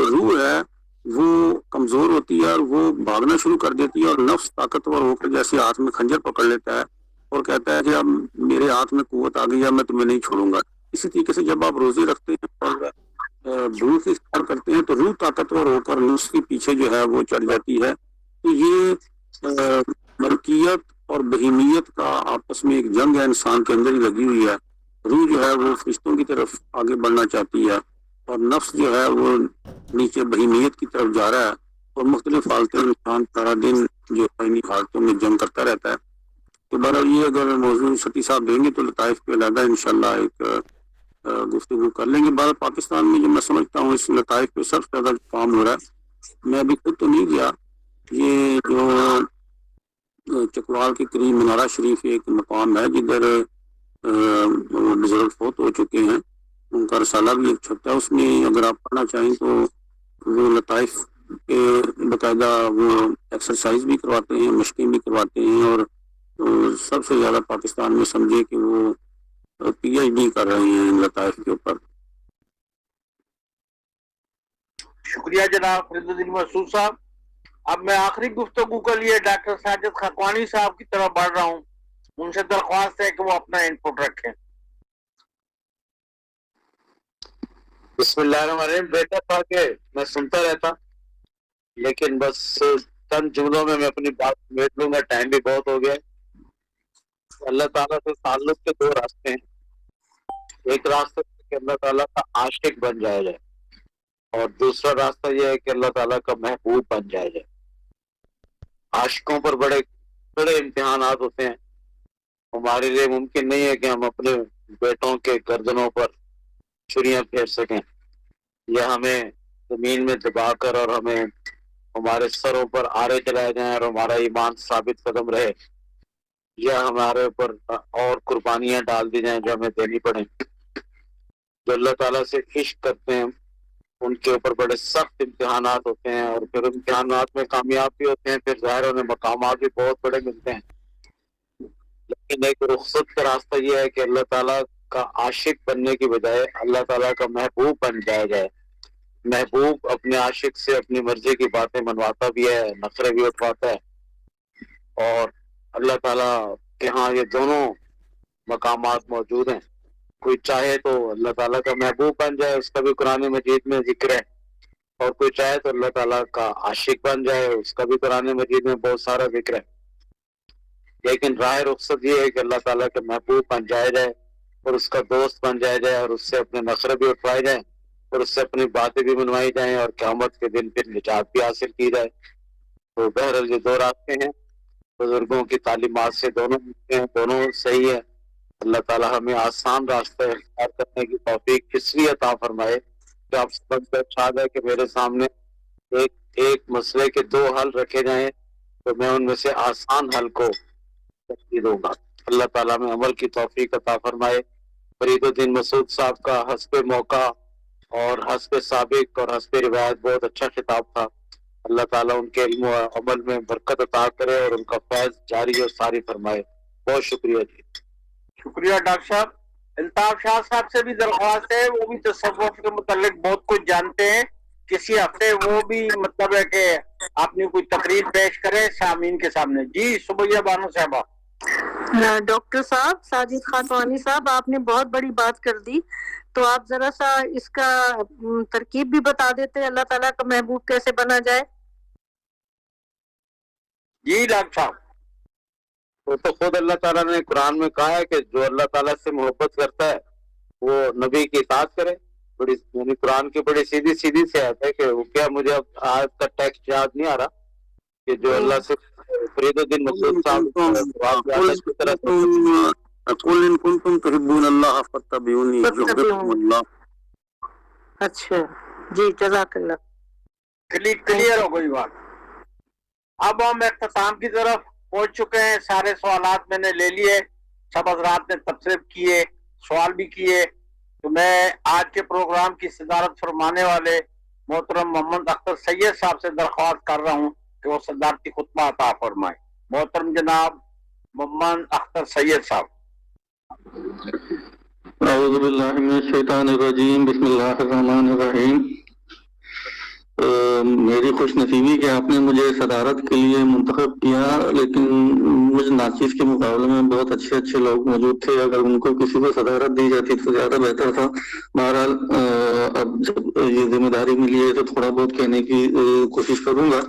روح ہے وہ کمزور ہوتی ہے اور وہ بھاگنا شروع کر دیتی ہے، اور نفس طاقتور ہو کر جیسے ہاتھ میں خنجر پکڑ لیتا ہے اور کہتا ہے کہ اب میرے ہاتھ میں قوت آ گئی ہے، میں تمہیں نہیں چھوڑوں گا. اسی طریقے سے جب آپ روزے رکھتے ہیں اور بھوک اختیار کرتے ہیں تو روح طاقتور ہو کر نفس کے پیچھے جو ہے وہ چڑھ جاتی ہے. تو یہ ملکیت اور بہیمیت کا آپس میں ایک جنگ ہے، انسان کے اندر ہی لگی ہوئی ہے. روح جو ہے وہ فرشتوں کی طرف آگے بڑھنا چاہتی ہے اور نفس جو ہے وہ نیچے بہیمیت کی طرف جا رہا ہے، اور مختلف حالتیں انسان سارا دن جو حالتوں میں جنگ کرتا رہتا ہے. تو بہرحال یہ اگر موضوع ستی صاحب دیں گے تو لطائف پہ علیحدہ انشاءاللہ ایک گفتگو کر لیں گے. بہرحال پاکستان میں جو میں سمجھتا ہوں اس لطائف پہ سب سے زیادہ کام ہو رہا ہے. میں ابھی خود تو نہیں گیا، یہ جو چکوال کے قریب منارہ شریف ایک مقام ہے جدھر بزرگ فوت ہو چکے ہیں، ان کا رسالہ بھی ایک چھپتا ہے، اس میں اگر آپ پڑھنا چاہیں تو وہ لطائف کے باقاعدہ وہ ایکسرسائز بھی کرواتے ہیں، مشقیں بھی کرواتے ہیں، اور سب سے زیادہ پاکستان میں سمجھے کہ وہ پی ایچ ڈی کر رہے ہیں ان لطائف کے اوپر۔ شکریہ جناب فرید الدین مسعود صاحب۔ اب میں آخری گفتگو کے لیے ڈاکٹر ساجد خاقوانی صاحب کی طرف بڑھ رہا ہوں، ان سے درخواست ہے کہ وہ اپنا انپٹ رکھیں۔ بسم اللہ الرحمن الرحیم۔ بیٹا تھا کہ میں سنتا رہتا، لیکن بس چند جملوں میں اپنی بات سمیٹ لوں گا، ٹائم بھی بہت ہو گیا۔ اللہ تعالیٰ سے تعلق کے دو راستے ہیں، ایک راستہ کہ اللہ تعالیٰ کا عاشق بن جایا جائے، اور دوسرا راستہ یہ ہے کہ اللہ تعالیٰ کا محبوب بن جایا جائے۔ عاشقوں پر بڑے بڑے امتحانات ہوتے ہیں، ہمارے لیے ممکن نہیں ہے کہ ہم اپنے بیٹوں کے گردنوں پر چھریاں پھیر سکیں، یا ہمیں زمین میں دبا کر اور ہمیں ہمارے سروں پر آرے چلائے جائیں اور ہمارا ایمان ثابت قدم رہے، یا ہمارے اوپر اور قربانیاں ڈال دی جائیں جو ہمیں دینی پڑیں۔ جو اللہ تعالیٰ سے عشق کرتے ہیں ان کے اوپر بڑے سخت امتحانات ہوتے ہیں، اور پھر امتحانات میں کامیاب بھی ہوتے ہیں، پھر ظاہر انہیں مقامات بھی بہت بڑے ملتے ہیں۔ لیکن ایک رخصت کا راستہ یہ ہے کہ اللہ تعالیٰ کا عاشق بننے کی بجائے اللہ تعالیٰ کا محبوب بن جایا جائے۔ محبوب اپنے عاشق سے اپنی مرضی کی باتیں منواتا بھی ہے، نخرے بھی اٹھواتا ہے، اور اللہ تعالیٰ کے ہاں یہ دونوں مقامات موجود ہیں۔ کوئی چاہے تو اللہ تعالیٰ کا محبوب بن جائے، اس کا بھی قرآن مجید میں ذکر ہے، اور کوئی چاہے تو اللہ تعالیٰ کا عاشق بن جائے، اس کا بھی قرآن مجید میں بہت سارا ذکر ہے۔ لیکن راہ رخصت یہ ہے کہ اللہ تعالیٰ کے محبوب بن جایا جائے، اور اس کا دوست بن جایا جائے، اور اس سے اپنے نخرے بھی اٹھوائے جائیں، اور اس سے اپنی باتیں بھی منوائی جائیں، اور قیامت کے دن پھر نجات بھی حاصل کی جائے۔ تو بہرحال یہ دو راستے ہیں، بزرگوں کی تعلیمات سے دونوں ملتے ہیں، دونوں صحیح ہے۔ اللہ تعالیٰ ہمیں آسان راستہ اختیار کرنے کی توفیق اس لیے عطا فرمائے کہ آپ سب سے اچھا ہے کہ میرے سامنے ایک مسئلے کے دو حل رکھے جائیں تو میں ان میں سے آسان حل کو ترجیح دوں گا۔ اللہ تعالیٰ میں عمل کی توفیق عطا فرمائے۔ فرید الدین مسعود صاحب کا حسب موقع اور حسب سابق اور حسب روایت بہت اچھا خطاب تھا۔ اللہ تعالیٰ ان کے علم و عمل میں برکت عطا کرے اور ان کا فیض جاری اور ساری فرمائے۔ بہت شکریہ جی۔ شکریہ ڈاکٹر صاحب۔ الطاف شاہ صاحب سے بھی درخواست ہے، وہ بھی تصوف کے متعلق بہت کچھ جانتے ہیں، کسی ہفتے وہ بھی مطلب ہے کہ آپ نے کوئی تقریر پیش کرے سامعین کے سامنے۔ جی سبیہ بانو صاحبہ۔ ڈاکٹر صاحب ساجد خاقوانی صاحب، آپ نے بہت بڑی بات کر دی، تو آپ ذرا سا اس کا ترکیب بھی بتا دیتے، اللہ تعالیٰ کا محبوب کیسے بنا جائے؟ جی ڈاکٹر صاحب۔ وہ تو خود اللہ تعالیٰ نے قرآن میں کہا ہے کہ جو اللہ تعالیٰ سے محبت کرتا ہے وہ نبی کی اطاعت کرے۔ بڑی یعنی قرآن کی بڑی سیدھی سی آیت ہے کہ وہ کیا، مجھے اب آیت کا ٹیکسٹ یاد نہیں آ رہا، کہ جو اللہ سے فرید الدین مسعود صاحب قل ان کنتم تحبون اللہ فاتبعونی یحببکم اللہ۔ اچھا جی، جزاک اللہ۔ کلیئر ہو گئی بات۔ اب ہم اختتام کی طرف پہنچ چکے ہیں، سارے سوالات میں نے لے لیے، سب حضرات نے تبصرے کیے، سوال بھی کیے، تو میں آج کے پروگرام کی صدارت فرمانے والے محترم محمد اختر سید صاحب سے درخواست کر رہا ہوں کہ وہ صدارتی خطبہ عطا فرمائے۔ محترم جناب محمد اختر سید صاحب۔ اعوذ باللہ من الشیطان الرجیم، بسم اللہ الرحمن الرحیم۔ میری خوش نصیبی کہ آپ نے مجھے صدارت کے لیے منتخب کیا، لیکن مجھ ناچیز کے مقابلے میں بہت اچھے لوگ موجود تھے، اگر ان کو کسی کو صدارت دی جاتی تو زیادہ بہتر تھا۔ بہرحال اب جب یہ ذمہ داری ملی ہے تو تھوڑا بہت کہنے کی کوشش کروں گا۔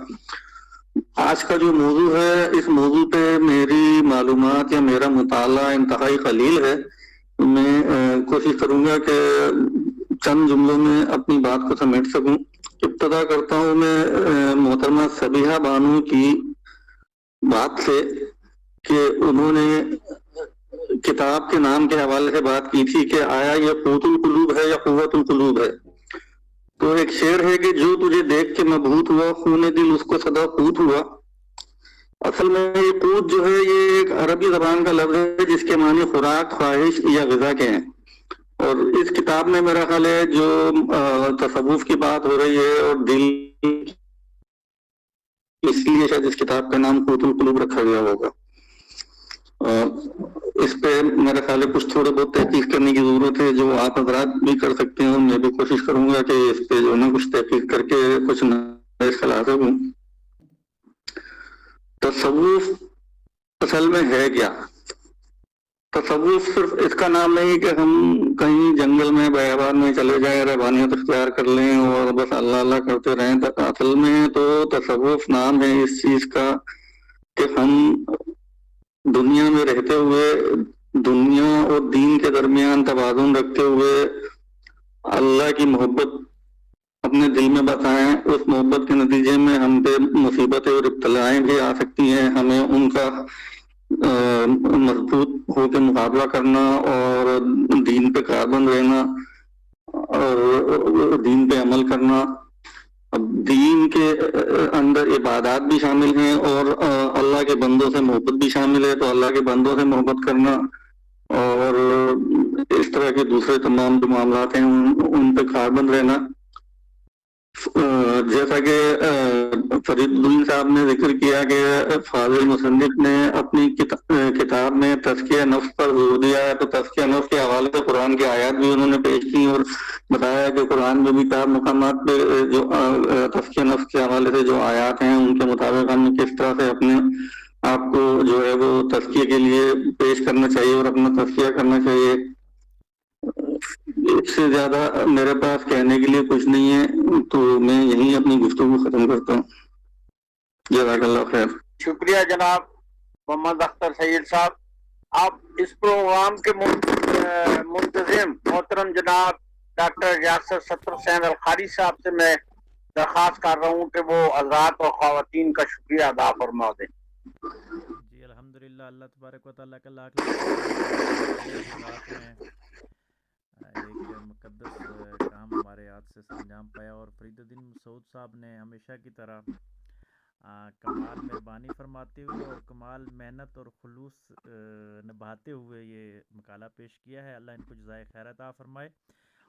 آج کا جو موضوع ہے، اس موضوع پہ میری معلومات یا میرا مطالعہ انتہائی قلیل ہے، میں کوشش کروں گا کہ چند جملوں میں اپنی بات کو سمیٹ سکوں۔ ابتدا کرتا ہوں میں محترمہ سبیحہ بانو کی بات سے کہ انہوں نے کتاب کے نام کے حوالے سے بات کی تھی کہ آیا یہ قوت القلوب ہے یا قوت القلوب ہے۔ تو ایک شعر ہے کہ جو تجھے دیکھ کے مبہوت ہوا، خون دل اس کو صدا قوت ہوا۔ اصل میں یہ قوت جو ہے یہ ایک عربی زبان کا لفظ ہے جس کے معنی خوراک، خواہش یا غذا کے ہیں، اور اس کتاب میں میرا خیال ہے جو تصوف کی بات ہو رہی ہے اور دل، اس لیے شاید اس کتاب کا نام قوت القلوب رکھا گیا ہوگا۔ اس پہ میرا خیال ہے کچھ تھوڑے بہت تحقیق کرنے کی ضرورت ہے جو آپ حضرات بھی کر سکتے ہیں، اور میں بھی کوشش کروں گا کہ اس پہ جو ہے نا کچھ تحقیق کر کے کچھ نئے لا سکوں۔ تصوف اصل میں ہے کیا؟ تصوف صرف اس کا نام نہیں کہ ہم کہیں جنگل میں بیابان میں چلے جائیں، رہبانیت اختیار کر لیں اور بس اللہ اللہ کرتے رہیں۔ اصل میں تو تصوف نام ہے اس چیز کا کہ ہم دنیا میں رہتے ہوئے دنیا اور دین کے درمیان توازن رکھتے ہوئے اللہ کی محبت اپنے دل میں بسائیں۔ اس محبت کے نتیجے میں ہم پہ مصیبتیں اور ابتلائیں بھی آ سکتی ہیں، ہمیں ان کا مضبوط ہو کے مقابلہ کرنا اور دین پہ کاربند رہنا اور دین پہ عمل کرنا۔ اب دین کے اندر عبادات بھی شامل ہیں اور اللہ کے بندوں سے محبت بھی شامل ہے، تو اللہ کے بندوں سے محبت کرنا اور اس طرح کے دوسرے تمام جو معاملات ہیں ان پہ کاربند رہنا۔ جیسا کہ فرید الدین صاحب نے ذکر کیا کہ فاضل مصنف نے اپنی کتاب میں تزکیہ نفس پر زور دیا ہے، تو تزکیہ نفس کے حوالے سے قرآن کی آیات بھی انہوں نے پیش کی اور بتایا کہ قرآن میں بھی بعض مقامات پہ جو تزکیہ نفس کے حوالے سے جو آیات ہیں ان کے مطابق ہمیں کس طرح سے اپنے آپ کو جو ہے وہ تزکیہ کے لیے پیش کرنا چاہیے اور اپنا تزکیہ کرنا چاہیے۔ اس سے زیادہ میرے پاس کہنے کے لیے کچھ نہیں ہے، تو میں یہیں اپنی گفتگو ختم کرتا ہوں۔ جزاک اللہ خیر۔ شکریہ جناب محمد اختر سید صاحب۔ آپ اس پروگرام کے منتظم محترم جناب ڈاکٹر یاسر ستر حسین القاری صاحب سے میں درخواست کر رہا ہوں کہ وہ حضرات اور خواتین کا شکریہ ادا فرما دیں۔ جی الحمدللہ، اللہ تبارک و تعالیٰ کا لاکھ ایک مقدس کام ہمارے ہاتھ سے انجام پایا، اور فرید الدین مسعود صاحب نے ہمیشہ کی طرح کمال مہربانی فرماتے ہوئے اور کمال محنت اور خلوص نبھاتے ہوئے یہ مقالہ پیش کیا ہے۔ اللہ ان کو جزائے خیر عطا فرمائے۔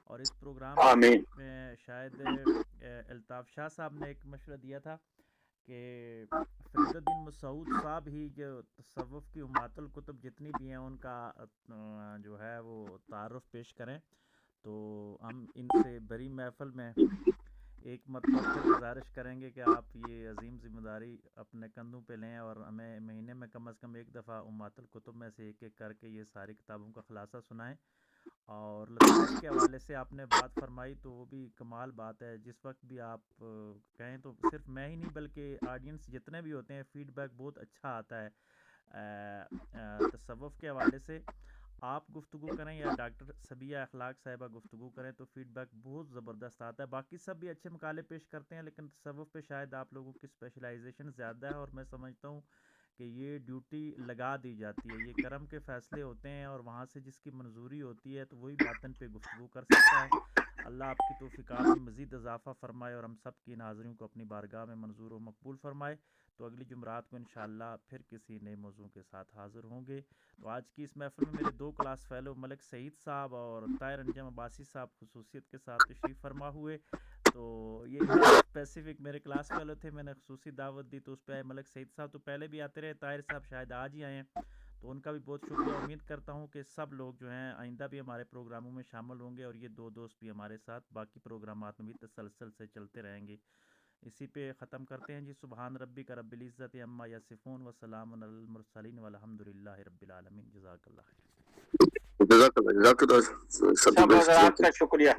اور اس پروگرام میں شاید الطاف شاہ صاحب نے ایک مشورہ دیا تھا کہ فرید الدین مسعود صاحب ہی جو تصوف کی امہات الکتب جتنی بھی ہیں ان کا جو ہے وہ تعارف پیش کریں، تو ہم ان سے بری محفل میں ایک مرتبہ پھر گزارش کریں گے کہ آپ یہ عظیم ذمہ داری اپنے کندھوں پہ لیں اور ہمیں مہینے میں کم از کم ایک دفعہ امہات الکتب میں سے ایک ایک کر کے یہ ساری کتابوں کا خلاصہ سنائیں۔ اور لطائف کے حوالے سے آپ نے بات فرمائی تو وہ بھی کمال بات ہے، جس وقت بھی آپ کہیں تو صرف میں ہی نہیں بلکہ آڈینس جتنے بھی ہوتے ہیں فیڈ بیک بہت اچھا آتا ہے تصوف کے حوالے سے۔ آپ گفتگو کریں یا ڈاکٹر سبیہ اخلاق صاحبہ گفتگو کریں تو فیڈ بیک بہت زبردست آتا ہے۔ باقی سب بھی اچھے مقالے پیش کرتے ہیں لیکن تصوف پہ شاید آپ لوگوں کی اسپیشلائزیشن زیادہ ہے، اور میں سمجھتا ہوں کہ یہ ڈیوٹی لگا دی جاتی ہے، یہ کرم کے فیصلے ہوتے ہیں اور وہاں سے جس کی منظوری ہوتی ہے تو وہی باطن پہ گفتگو کر سکتا ہے۔ اللہ آپ کی توفیقات میں مزید اضافہ فرمائے اور ہم سب کی ناظرین کو اپنی بارگاہ میں منظور و مقبول فرمائے۔ تو اگلی جمعرات کو انشاءاللہ پھر کسی نئے موضوع کے ساتھ حاضر ہوں گے۔ تو آج کی اس محفل میں میرے دو کلاس فیلو ملک سعید صاحب اور طاہر انجم عباسی صاحب خصوصیت کے ساتھ تشریف فرما ہوئے، تو یہ اسپیسیفک میرے کلاس فیلو تھے، میں نے خصوصی دعوت دی تو اس پہ آئے۔ ملک سعید صاحب تو پہلے بھی آتے رہے، طاہر صاحب شاید آج ہی آئے ہیں، تو ان کا بھی بہت شکریہ۔ امید کرتا ہوں کہ سب لوگ جو ہیں آئندہ بھی ہمارے پروگراموں میں شامل ہوں گے، اور یہ دو دوست بھی ہمارے ساتھ باقی پروگرامات میں بھی تسلسل سے چلتے رہیں گے۔ اسی پہ ختم کرتے ہیں جی۔ سبحان ربک رب العزت عما یصفون وسلام علی المرسلین والحمدللہ رب العالمین۔ جزاک اللہ خیر۔ جزاک اللہ، سب حضرات کا شکریہ۔